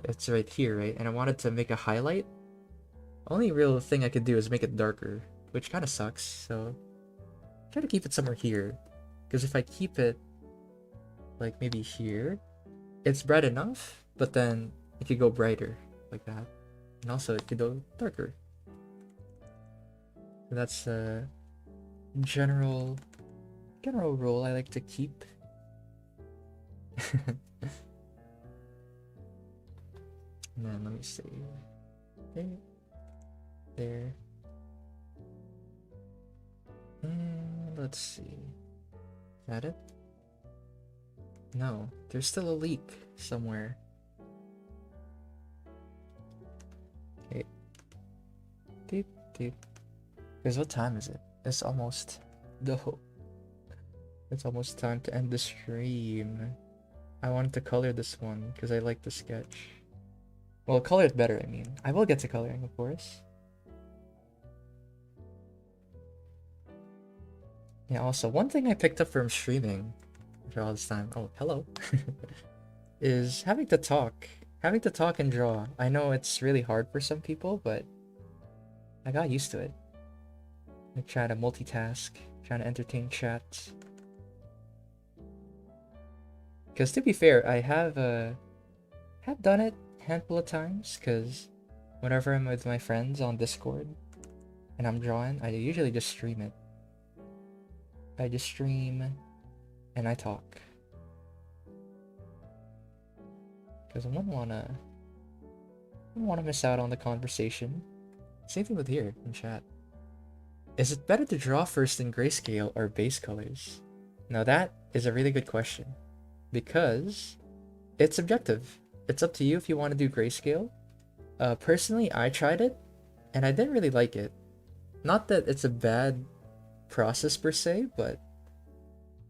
it's right here, right? And I wanted to make a highlight. Only real thing I could do is make it darker, which kind of sucks. So, try to keep it somewhere here, because if I keep it like maybe here, it's bright enough, but then it could go brighter like that, and also it could go darker. So that's a general rule I like to keep. And then let me see. There. And let's see. Is that it? No, there's still a leak somewhere. Okay. Deep, deep. Because what time is it? It's almost... No. It's almost time to end the stream. I wanted to color this one because I like the sketch. Well, color it better, I mean. I will get to coloring, of course. Yeah, also, one thing I picked up from streaming for all this time, oh, hello, is having to talk and draw. I know it's really hard for some people, but I got used to it. I try to multitask, trying to entertain chat. Because to be fair, I have done it a handful of times, because whenever I'm with my friends on Discord and I'm drawing, I usually just stream it. I just stream and I talk. Because I wouldn't wanna miss out on the conversation. Same thing with here in chat. Is it better to draw first in grayscale or base colors? Now that is a really good question, because it's subjective. It's up to you if you want to do grayscale. Personally, I tried it and I didn't really like it. Not that it's a bad process per se, but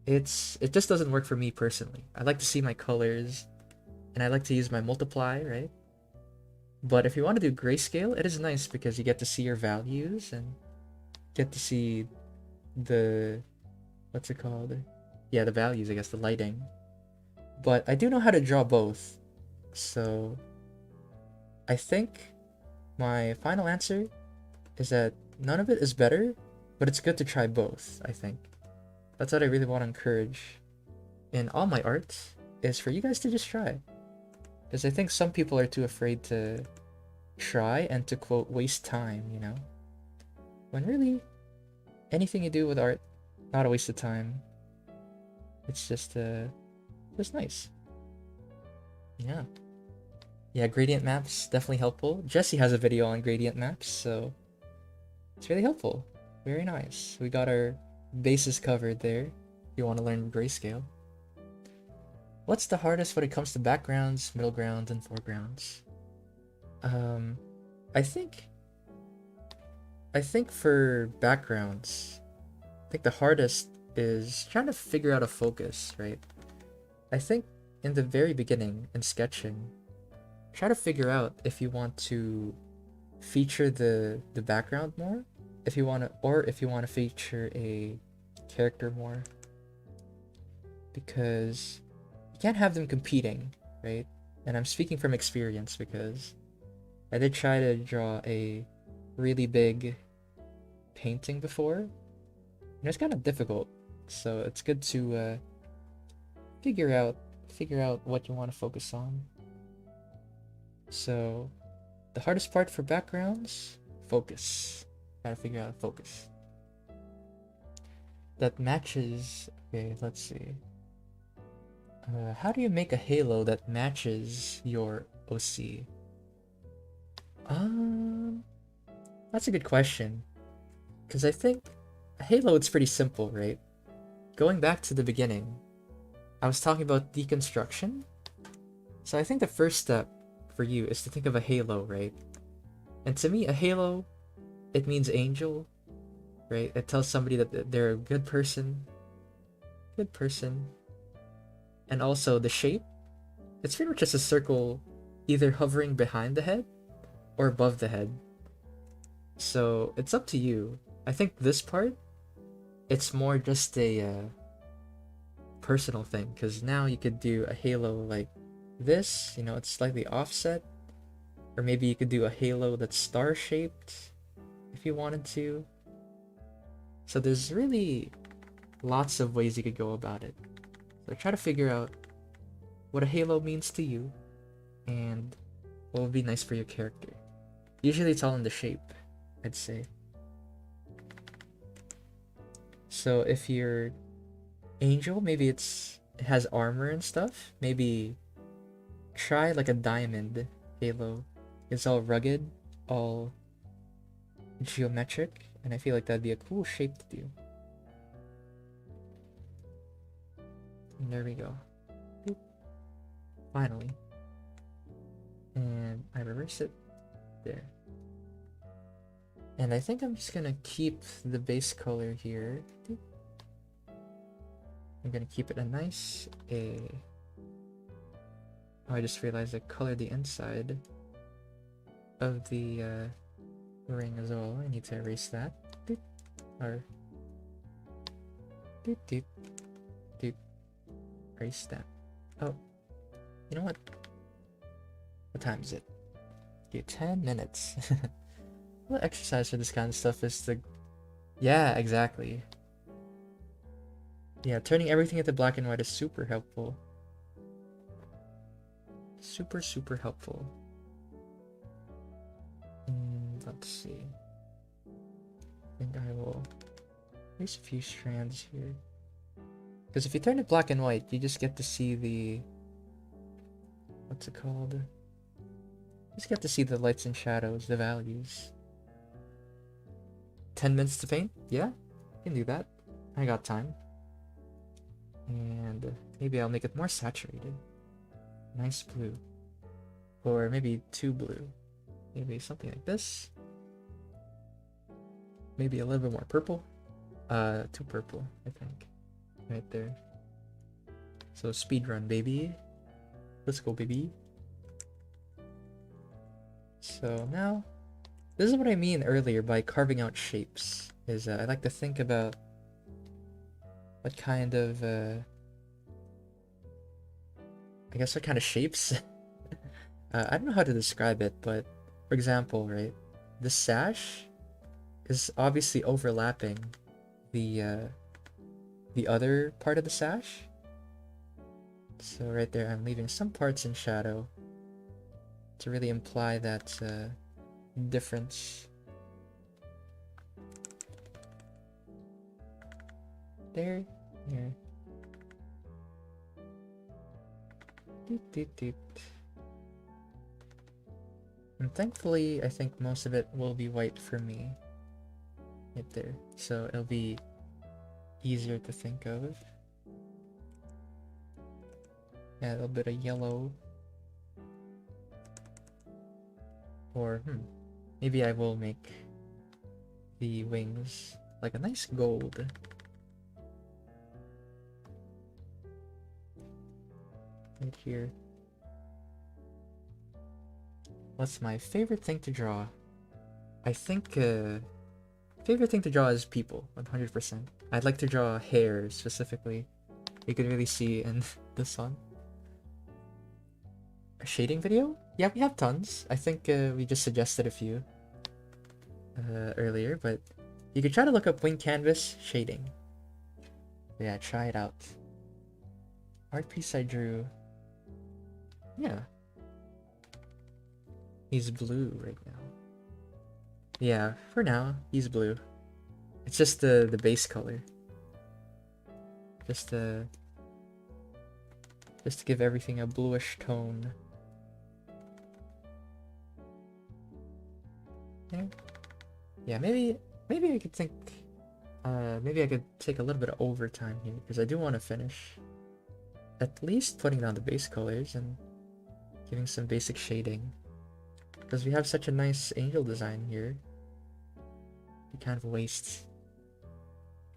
it just doesn't work for me personally. I like to see my colors and I like to use my multiply, right? But if you want to do grayscale, it is nice because you get to see your values and get to see the, what's it called? Yeah, the values, I guess, the lighting. But I do know how to draw both. So I think my final answer is that none of it is better, but it's good to try both, I think. That's what I really want to encourage in all my art, is for you guys to just try. Because I think some people are too afraid to try and to, quote, waste time, you know? When really, anything you do with art, not a waste of time. It's just nice. Yeah. Yeah, gradient maps, definitely helpful. Jesse has a video on gradient maps, so it's really helpful. Very nice. We got our bases covered there. If you want to learn grayscale. What's the hardest when it comes to backgrounds, middle grounds, and foregrounds? I think for backgrounds, I think the hardest is trying to figure out a focus, right? I think in the very beginning in sketching, try to figure out if you want to feature the background more, if you want to, or if you want to feature a character more, because you can't have them competing, right? And I'm speaking from experience because I did try to draw a really big painting before, and it's kind of difficult. So it's good to figure out what you want to focus on. So the hardest part for backgrounds, focus. Gotta figure out a focus that matches. Okay, let's see. How do you make a halo that matches your OC? That's a good question. Because I think a halo, it's pretty simple, right? Going back to the beginning, I was talking about deconstruction. So I think the first step for you is to think of a halo, right? And to me, a halo, it means angel, right? It tells somebody that they're a good person. Good person. And also the shape, it's pretty much just a circle either hovering behind the head or above the head. So it's up to you. I think this part, it's more just a personal thing, because now you could do a halo like this, you know, it's slightly offset, or maybe you could do a halo that's star shaped if you wanted to. So there's really lots of ways you could go about it. So try to figure out what a halo means to you and what would be nice for your character. Usually it's all in the shape, I'd say. So if you're angel, maybe it has armor and stuff. Maybe try like a diamond halo. It's all rugged, all geometric, and I feel like that'd be a cool shape to do. And there we go. Boop. Finally. And I reverse it. There. And I think I'm just gonna keep the base color here. I'm gonna keep it a nice oh, I just realized I colored the inside of the ring as well. I need to erase that. Doop. Or doop doop doop. Erase that. Oh, you know what? What time is it? Okay, 10 minutes. What exercise for this kind of stuff is to... Yeah, exactly. Yeah, turning everything into black and white is super helpful. Super, super helpful. Let's see. I think I will place a few strands here. Because if you turn it black and white, you just get to see the... What's it called? You just get to see the lights and shadows, the values. 10 minutes to paint? Yeah, I can do that. I got time. And maybe I'll make it more saturated. Nice blue. Or maybe too blue. Maybe something like this. Maybe a little bit more purple. Too purple, I think. Right there. So speedrun, baby. Let's go, baby. So now, this is what I mean earlier by carving out shapes. Is I like to think about what kind of, I guess what kind of shapes? I don't know how to describe it, but for example, right, the sash is obviously overlapping the other part of the sash. So right there, I'm leaving some parts in shadow to really imply that difference. There, here. Doot, doot, doot. And thankfully, I think most of it will be white for me. Right there. So it'll be easier to think of. Yeah, a little bit of yellow. Or, maybe I will make the wings like a nice gold. Right here. What's my favorite thing to draw? I think, favorite thing to draw is people, 100%. I'd like to draw hair, specifically. You can really see in this one. A shading video? Yeah, we have tons. I think we just suggested a few earlier, but you could try to look up wing canvas shading. Yeah, try it out. Art piece I drew. Yeah. He's blue right now. Yeah, for now, he's blue. It's just the base color. Just to give everything a bluish tone. Yeah, maybe I could think, maybe I could take a little bit of overtime here, because I do want to finish at least putting down the base colors and giving some basic shading, because we have such a nice angel design here. You kind of waste.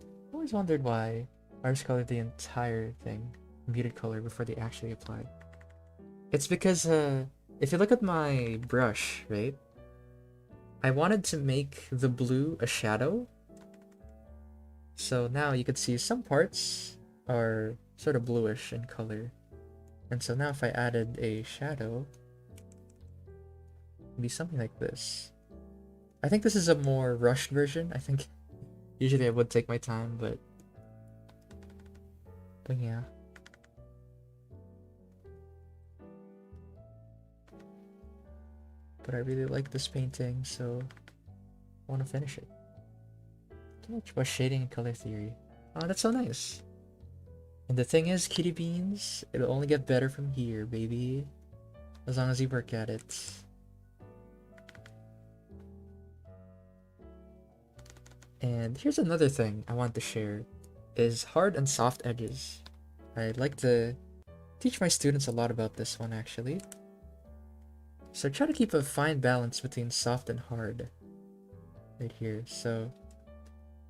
I always wondered why artists colored the entire thing muted color before they actually applied. It's because if you look at my brush, right, I wanted to make the blue a shadow. So now you can see some parts are sort of bluish in color. And so now if I added a shadow, it'd be something like this. I think this is a more rushed version. I think usually I would take my time, but yeah. But I really like this painting, so I want to finish it. Too much about shading and color theory. Oh, that's so nice. And the thing is, kitty beans, it'll only get better from here, baby. As long as you work at it. And here's another thing I want to share, is hard and soft edges. I'd like to teach my students a lot about this one, actually. So try to keep a fine balance between soft and hard. Right here. So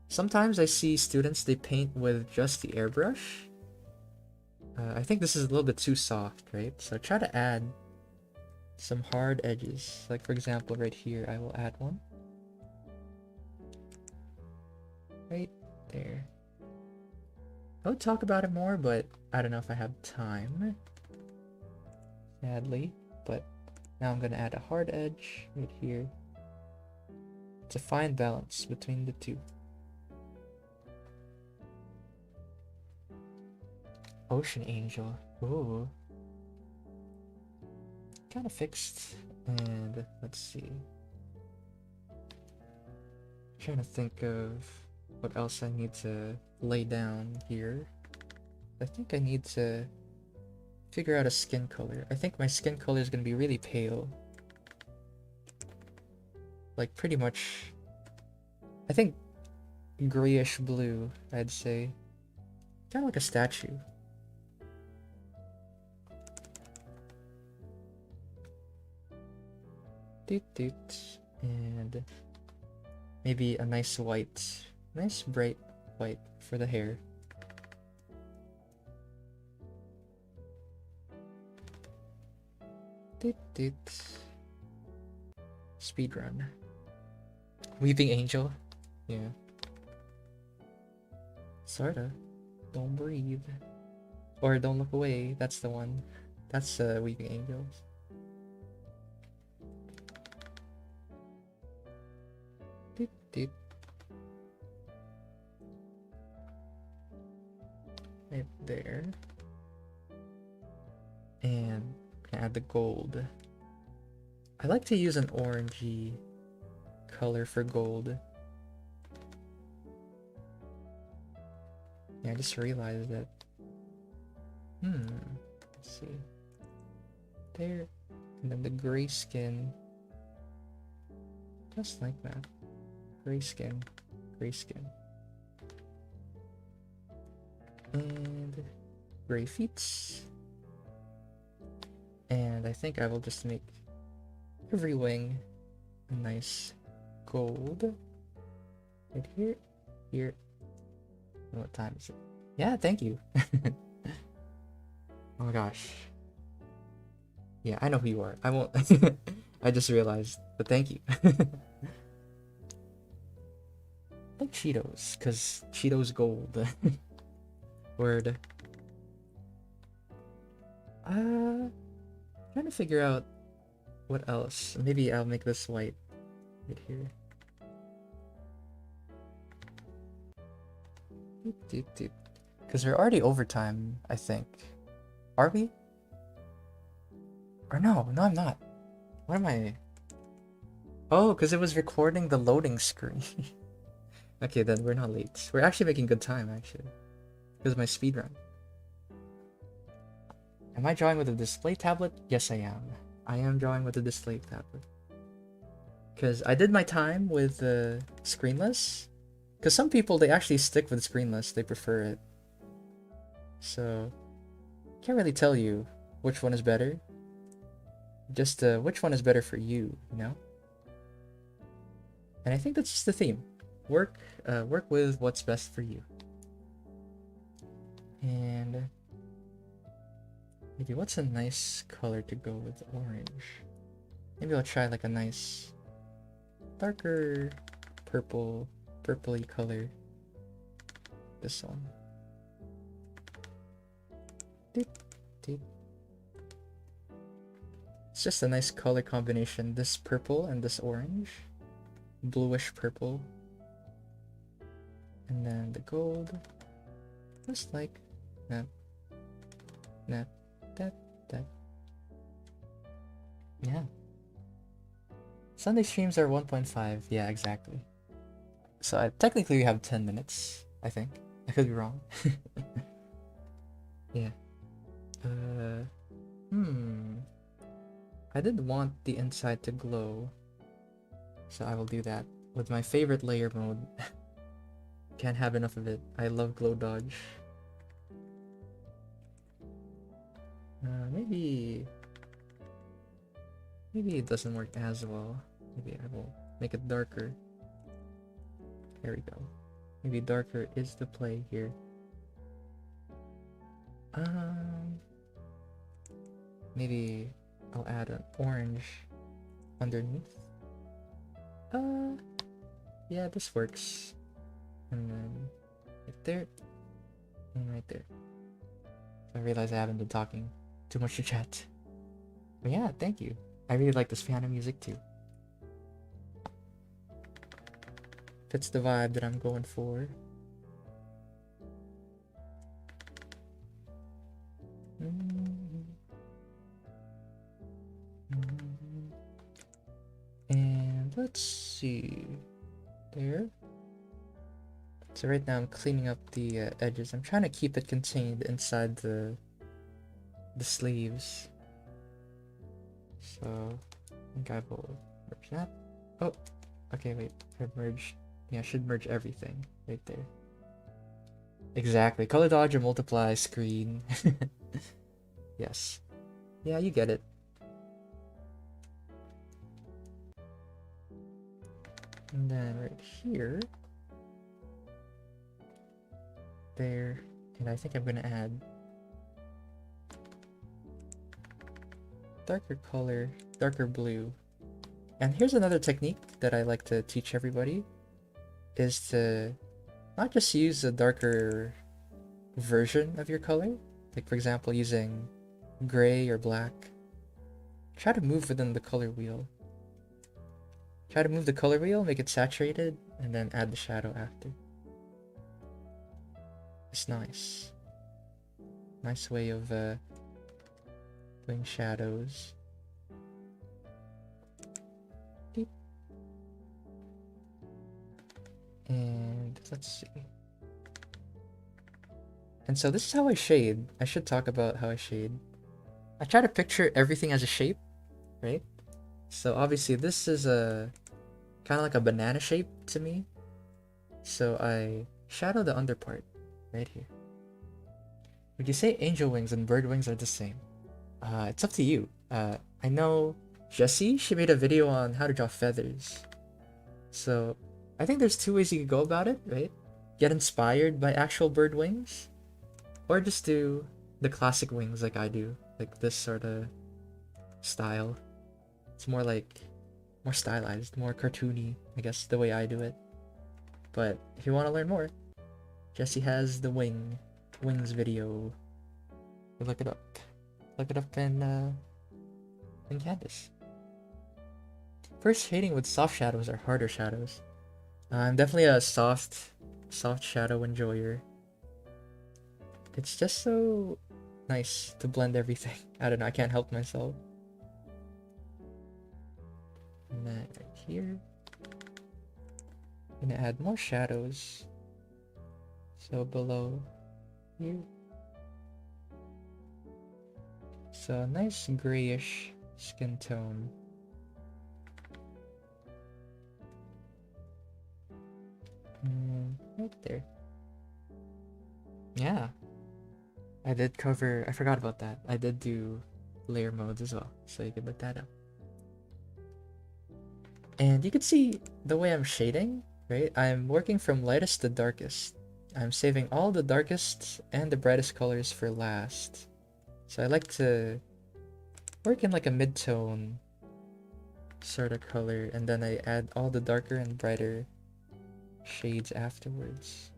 sometimes I see students, they paint with just the airbrush. I think this is a little bit too soft, right? So try to add some hard edges. Like for example, right here, I will add one. Right there. I would talk about it more, but I don't know if I have time. Sadly, but now I'm gonna add a hard edge right here. It's a fine balance between the two. Ocean Angel. Ooh. Kind of fixed. And let's see. Trying to think of what else I need to lay down here. I think I need to figure out a skin color. I think my skin color is going to be really pale. Like pretty much, I think grayish blue, I'd say. Kind of like a statue. Doot doot. And maybe a nice white. Nice bright white for the hair. Doot doot. Speedrun. Weeping Angel? Yeah. Sorta. Don't breathe. Or don't look away. That's the one. That's Weeping Angels. Doot doot. Right there. And add the gold. I like to use an orangey color for gold. Yeah, I just realized that. Let's see. There. And then the gray skin. Just like that. Gray skin. Gray skin. And gray feet. And I think I will just make every wing a nice gold. Right here, here. And what time is it? Yeah, thank you. Oh my gosh. Yeah, I know who you are. I won't. I just realized, but thank you. Like Cheetos, because Cheetos gold. Word. Trying to figure out what else. Maybe I'll make this white right here. Because we're already overtime, I think. Are we? Or no, I'm not. What am I? Oh, because it was recording the loading screen. Okay, then we're not late. We're actually making good time, actually. Because of my speed run. Am I drawing with a display tablet? Yes, I am. I am drawing with a display tablet. Because I did my time with screenless. Because some people, they actually stick with screenless. They prefer it. So, can't really tell you which one is better. Just which one is better for you, you know? And I think that's just the theme. Work with what's best for you. And maybe what's a nice color to go with orange? Maybe I'll try like a nice darker purpley color. This one. Deep. It's just a nice color combination. This purple and this orange. Bluish purple. And then the gold. Just like that. Yeah. Sunday streams are 1.5. Yeah, exactly. So technically we have 10 minutes, I think. I could be wrong. Yeah. I did want the inside to glow. So I will do that with my favorite layer mode. Can't have enough of it. I love glow dodge. Maybe it doesn't work as well. Maybe I will make it darker. There we go. Maybe darker is the play here. Maybe I'll add an orange underneath. Yeah, this works. And then right there, and right there. I realize I haven't been talking too much to chat. But yeah, thank you. I really like this piano music too. Fits the vibe that I'm going for. And let's see. There. So right now I'm cleaning up the edges. I'm trying to keep it contained inside the sleeves. So I think I will merge that. Oh, okay, wait. I merged. Yeah, I should merge everything right there. Exactly. Color dodge and multiply screen. Yes. Yeah, you get it. And then right here. There. And I think I'm gonna add darker color, darker blue. And here's another technique that I like to teach everybody, is to not just use a darker version of your color, like for example using gray or black. Try to move within the color wheel. Try to move the color wheel, make it saturated, and then add the shadow after. It's nice. Nice way of doing shadows. Deep. And let's see. And so this is how I shade. I should talk about how I shade. I try to picture everything as a shape, right? So obviously this is a kind of like a banana shape to me. So I shadow the under part right here. Would you say angel wings and bird wings are the same? It's up to you. I know Jessie, she made a video on how to draw feathers. So I think there's two ways you could go about it, right? Get inspired by actual bird wings, or just do the classic wings like I do, like this sort of style. It's more like more stylized, more cartoony, I guess, the way I do it. But if you want to learn more, Jessie has the wings video. You look it up. Look it up in Canvas. First shading with soft shadows or harder shadows. I'm definitely a soft shadow enjoyer. It's just so nice to blend everything. I don't know, I can't help myself. And then right here, I'm gonna add more shadows. So below here. So a nice grayish skin tone. Right there. Yeah. I forgot about that. I did do layer modes as well, so you can look that up. And you can see the way I'm shading, right? I'm working from lightest to darkest. I'm saving all the darkest and the brightest colors for last. So I like to work in like a mid-tone sort of color, and then I add all the darker and brighter shades afterwards.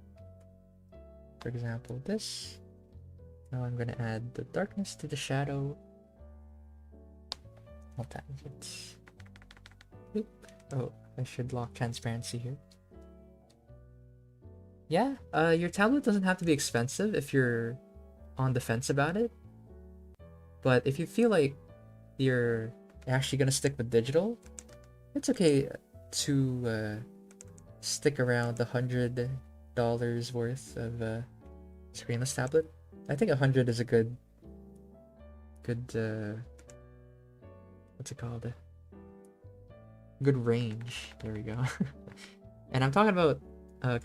For example, this. Now I'm gonna add the darkness to the shadow. What time is it? Oop. Oh, I should lock transparency here. Yeah, your tablet doesn't have to be expensive if you're on the fence about it. But if you feel like you're actually gonna stick with digital, it's okay to stick around $100 worth of screenless tablet. I think 100 is a good what's it called? Good range. There we go. And I'm talking about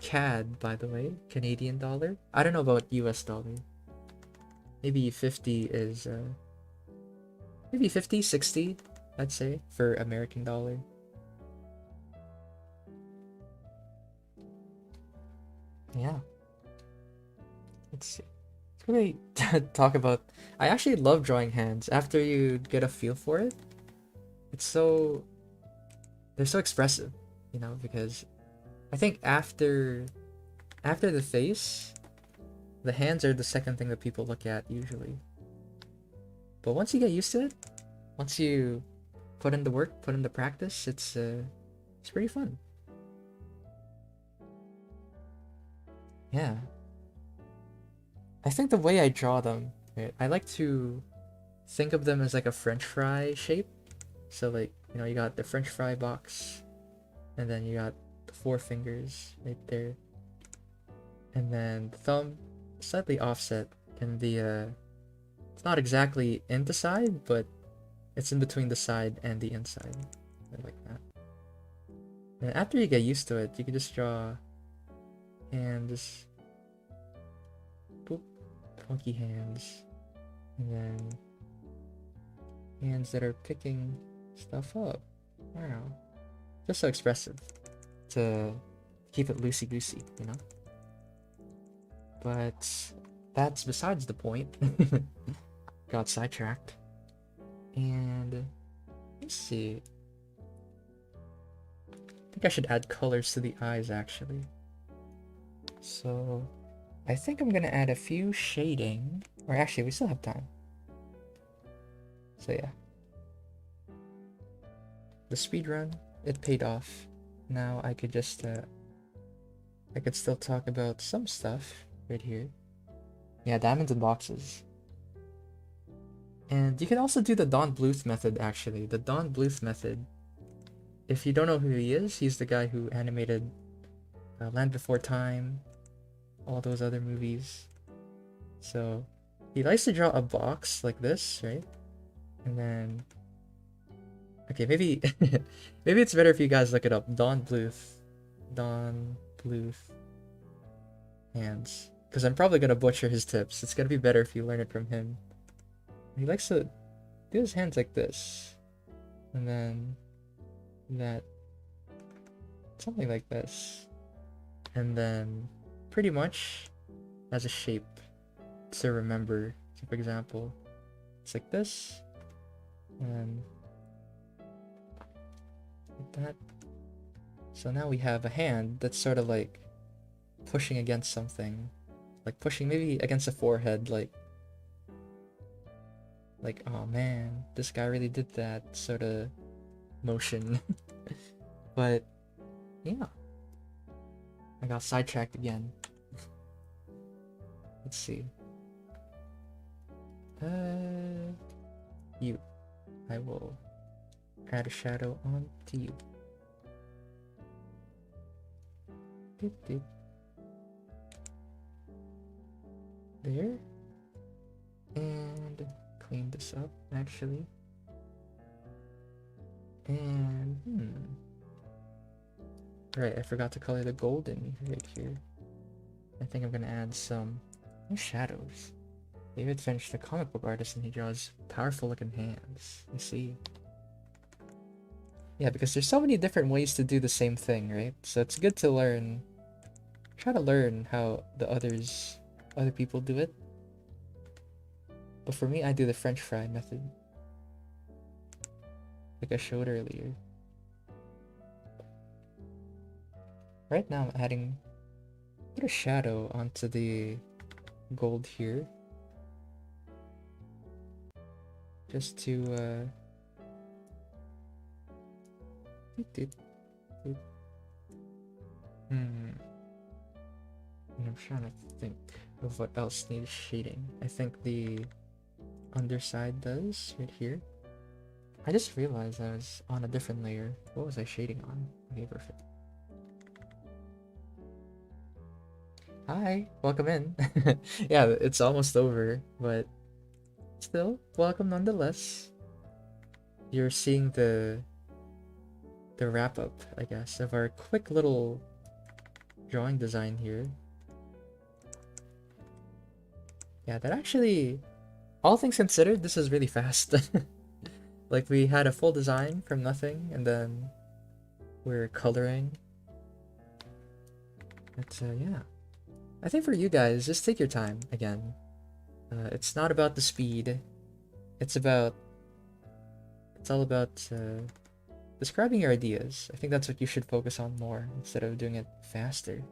CAD, by the way, Canadian dollar. I don't know about US dollar. Maybe 50 is maybe 50, 60, I'd say, for American dollar. Yeah. Let's see. Let's really talk about. I actually love drawing hands. After you get a feel for it, they're so expressive, you know, because I think after the face, the hands are the second thing that people look at usually. But once you get used to it, once you put in the work, put in the practice, it's pretty fun. Yeah. I think the way I draw them, right, I like to think of them as like a French fry shape. So like, you know, you got the French fry box, and then you got the four fingers right there, and then the thumb slightly offset, and the it's not exactly in the side, but it's in between the side and the inside, like that. And after you get used to it, you can just draw hands, boop, funky hands, and then hands that are picking stuff up. Wow, just so expressive to keep it loosey-goosey, you know? But that's besides the point. Got sidetracked. And let's see. I think I should add colors to the eyes, actually. So I think I'm gonna add a few shading, or actually we still have time. So yeah. The speed run, it paid off. Now I could just I could still talk about some stuff right here. Yeah, diamonds and boxes. And you can also do the Don Bluth method, actually. The Don Bluth method. If you don't know who he is, he's the guy who animated Land Before Time, all those other movies. So he likes to draw a box like this, right? And then, okay, maybe maybe it's better if you guys look it up. Don Bluth hands, because I'm probably gonna butcher his tips. It's gonna be better if you learn it from him. He likes to do his hands like this, and then that, something like this, and then pretty much as a shape to remember. So for example, it's like this, and like that. So now we have a hand that's sort of like pushing against something, like pushing maybe against the forehead, like oh man, this guy really did that sort of motion. But yeah, I got sidetracked again. Let's see. You. I will add a shadow onto you. There. And clean this up, actually. And, right, I forgot to color the golden right here. I think I'm gonna add some shadows. David Finch, the comic book artist, and he draws powerful looking hands. You see? Yeah, because there's so many different ways to do the same thing, right? So it's good to learn, try to learn how the other people do it. But for me, I do the French fry method, like I showed earlier. Right now I'm adding a bit of shadow onto the gold here, just to and I'm trying to think of what else needs shading. I think the underside does right here. I just realized I was on a different layer. What was I shading on? Okay, perfect. Hi, welcome in. Yeah, it's almost over, but still, welcome nonetheless. You're seeing the wrap up, I guess, of our quick little drawing design here. Yeah, that actually, all things considered, this is really fast. Like, we had a full design from nothing, and then we're coloring. But yeah, I think for you guys, just take your time again. It's not about the speed. It's all about describing your ideas. I think that's what you should focus on more instead of doing it faster.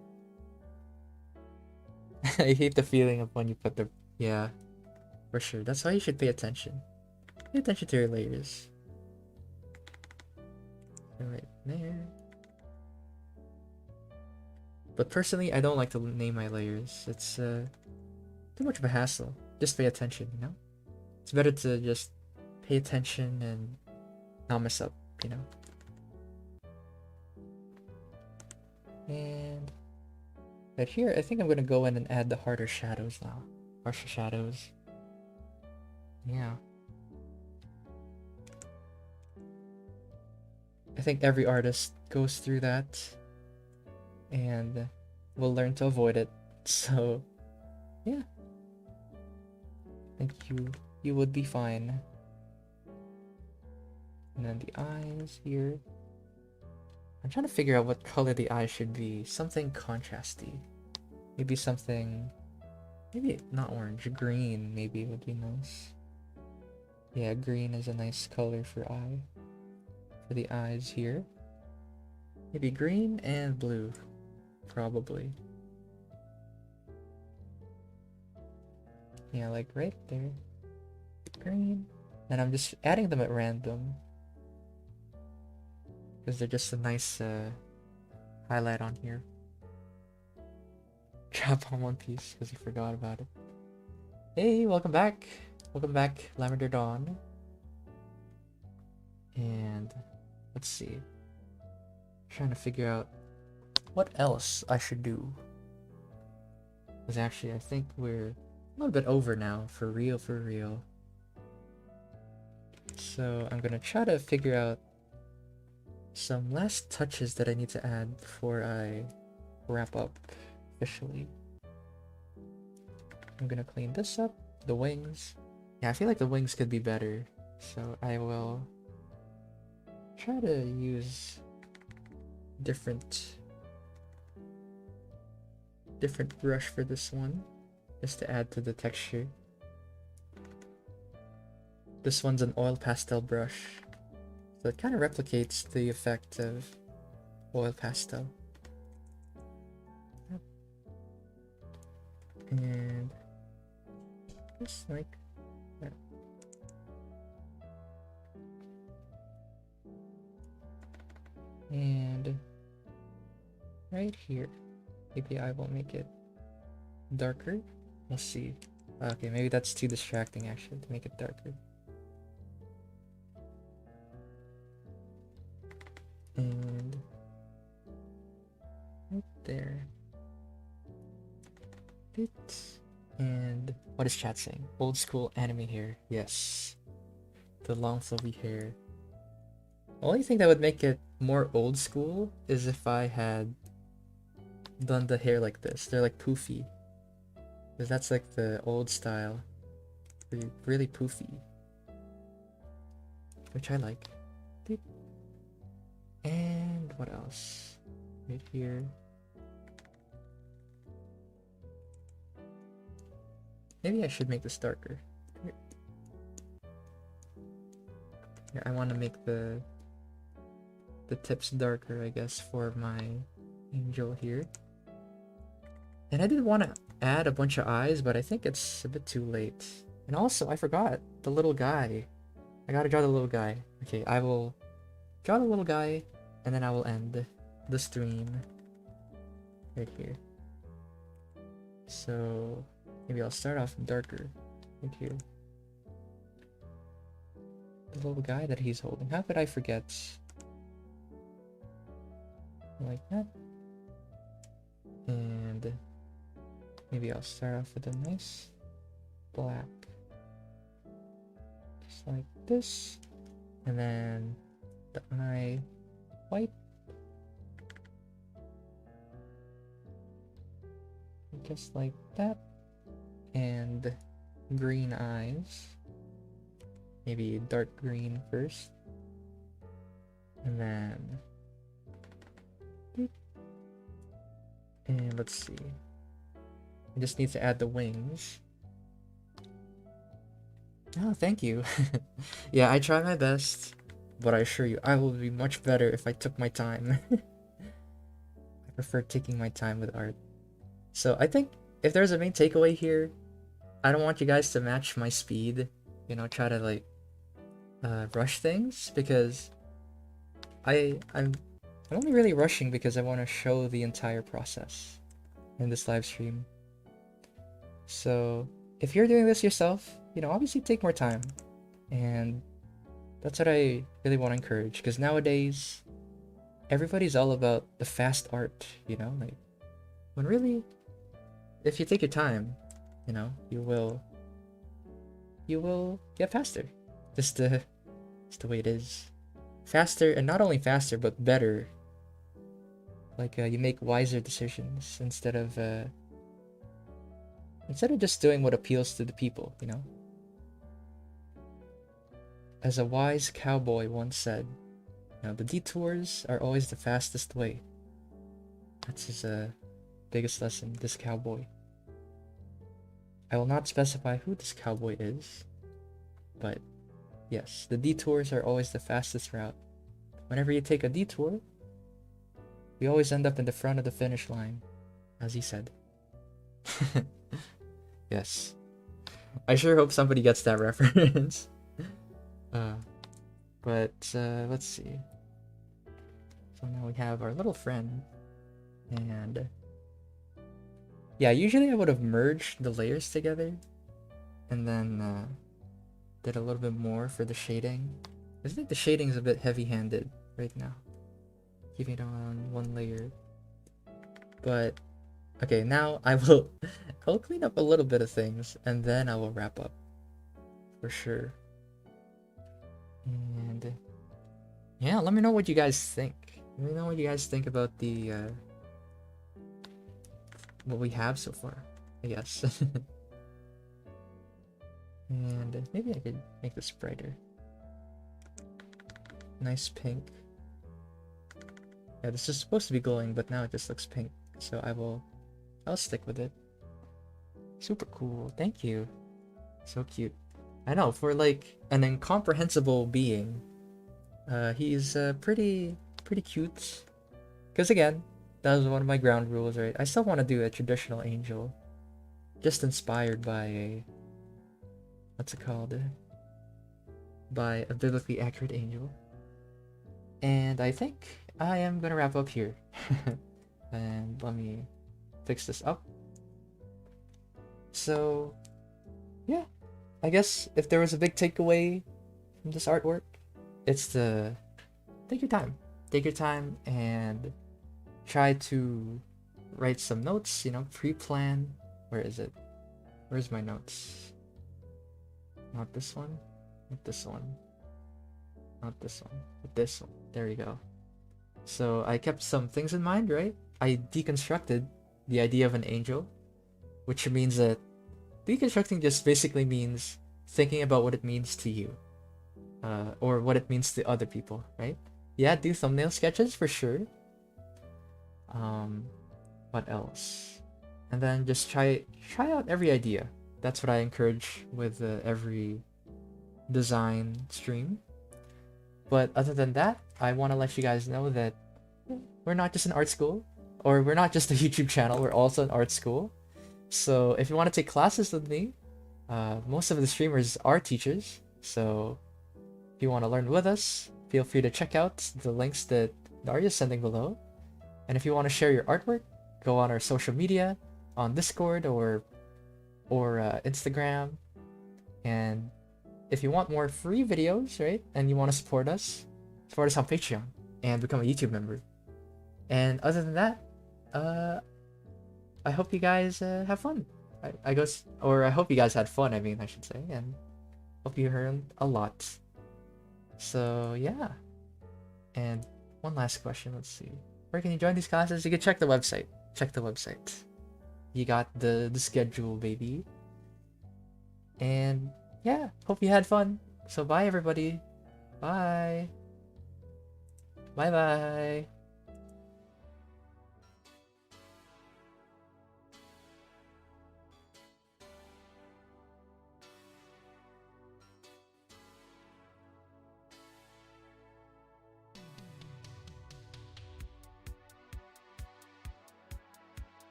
I hate the feeling of when you put the... Yeah, for sure. That's why you should pay attention. Pay attention to your layers. Right there. But personally, I don't like to name my layers. It's too much of a hassle. Just pay attention, you know? It's better to just pay attention and not mess up, you know? And right here, I think I'm gonna go in and add the harder shadows now. Harsher shadows. Yeah. I think every artist goes through that and will learn to avoid it. So, yeah. I think you would be fine. And then the eyes here. I'm trying to figure out what color the eyes should be. Something contrasty. Maybe something... Maybe not orange. Green maybe would be nice. Yeah, green is a nice color for eye. For the eyes here. Maybe green and blue. Probably. Yeah, like right there. Green. And I'm just adding them at random. Because they're just a nice highlight on here. Drop on One Piece because you forgot about it. Hey, welcome back. Welcome back, Lavender Dawn. And let's see. Trying to figure out what else I should do. Because actually, I think we're a little bit over now. For real, for real. So I'm gonna try to figure out some last touches that I need to add before I wrap up officially. I'm gonna clean this up. The wings. Yeah, I feel like the wings could be better. So I will try to use different brush for this one, just to add to the texture. This one's an oil pastel brush, so it kind of replicates the effect of oil pastel. And just like that. And right here, maybe I will make it darker. Let's see. Okay, maybe that's too distracting actually to make it darker. And right there. And what is chat saying? Old school anime hair. Yes. The long flowy hair. The only thing that would make it more old school is if I had done the hair like this. They're like poofy. Because that's like the old style. Really poofy. Which I like. And what else? Right here. Maybe I should make this darker. Yeah, I want to make the tips darker, I guess, for my angel here. And I did want to add a bunch of eyes, but I think it's a bit too late. And also, I forgot the little guy. I gotta draw the little guy. Okay, I will draw the little guy, and then I will end the stream right here. So maybe I'll start off darker right here. The little guy that he's holding. How could I forget? Like that. And maybe I'll start off with a nice black. Just like this. And then the eye white. Just like that. And green eyes. Maybe dark green first. And then... And let's see. I just need to add the wings. Oh, thank you. Yeah, I try my best, but I assure you, I will be much better if I took my time. I prefer taking my time with art. So I think if there's a main takeaway here, I don't want you guys to match my speed. You know, try to like rush things, because I'm only really rushing because I want to show the entire process in this live stream. So if you're doing this yourself, you know, obviously take more time. And that's what I really want to encourage, because nowadays everybody's all about the fast art, you know, like when really, if you take your time, you know, you will get faster. Just the way it is. Faster, and not only faster, but better. Like you make wiser decisions instead of just doing what appeals to the people, you know? As a wise cowboy once said, you know, the detours are always the fastest way. That's his biggest lesson, this cowboy. I will not specify who this cowboy is, but yes, the detours are always the fastest route. Whenever you take a detour, we always end up in the front of the finish line, as he said. Yes. I sure hope somebody gets that reference. But let's see. So now we have our little friend. And yeah, usually I would have merged the layers together and then did a little bit more for the shading. I think the shading is a bit heavy-handed right now. Keeping it on one layer. But okay, now I'll clean up a little bit of things and then I will wrap up for sure. And yeah, let me know what you guys think. Let me know what you guys think about the what we have so far, I guess. And maybe I could make this brighter. nice pink. Yeah, this is supposed to be glowing, but now it just looks pink. So I'll stick with it. Super cool. Thank you. So cute. I know, for like an incomprehensible being, he's pretty cute. Because again, that was one of my ground rules, right? I still want to do a traditional angel, just inspired by a, what's it called? By a biblically accurate angel. And I think I am gonna wrap up here. And let me fix this up. So, yeah. I guess if there was a big takeaway from this artwork, it's the take your time. Take your time and try to write some notes, you know, pre-plan. Where is it? Where's my notes? Not this one. Not this one. Not this one. But this one. There we go. So I kept some things in mind, right? I deconstructed the idea of an angel, which means that deconstructing just basically means thinking about what it means to you, or what it means to other people, right? Yeah, do thumbnail sketches for sure. What else? And then just try out every idea. That's what I encourage with every design stream. But other than that, I want to let you guys know that we're not just an art school, or we're not just a YouTube channel, we're also an art school. So if you want to take classes with me, most of the streamers are teachers, so if you want to learn with us, feel free to check out the links that Daria is sending below. And if you want to share your artwork, go on our social media, on Discord or Instagram. And if you want more free videos, right, and you want to support us on Patreon and become a YouTube member. And other than that, I hope you guys have fun. I guess, or I hope you guys had fun, I mean, I should say, and hope you learned a lot. So, yeah. And one last question, let's see. Where can you join these classes? You can check the website. Check the website. You got the schedule, baby. And, yeah, hope you had fun. So, bye, everybody. Bye. Bye-bye.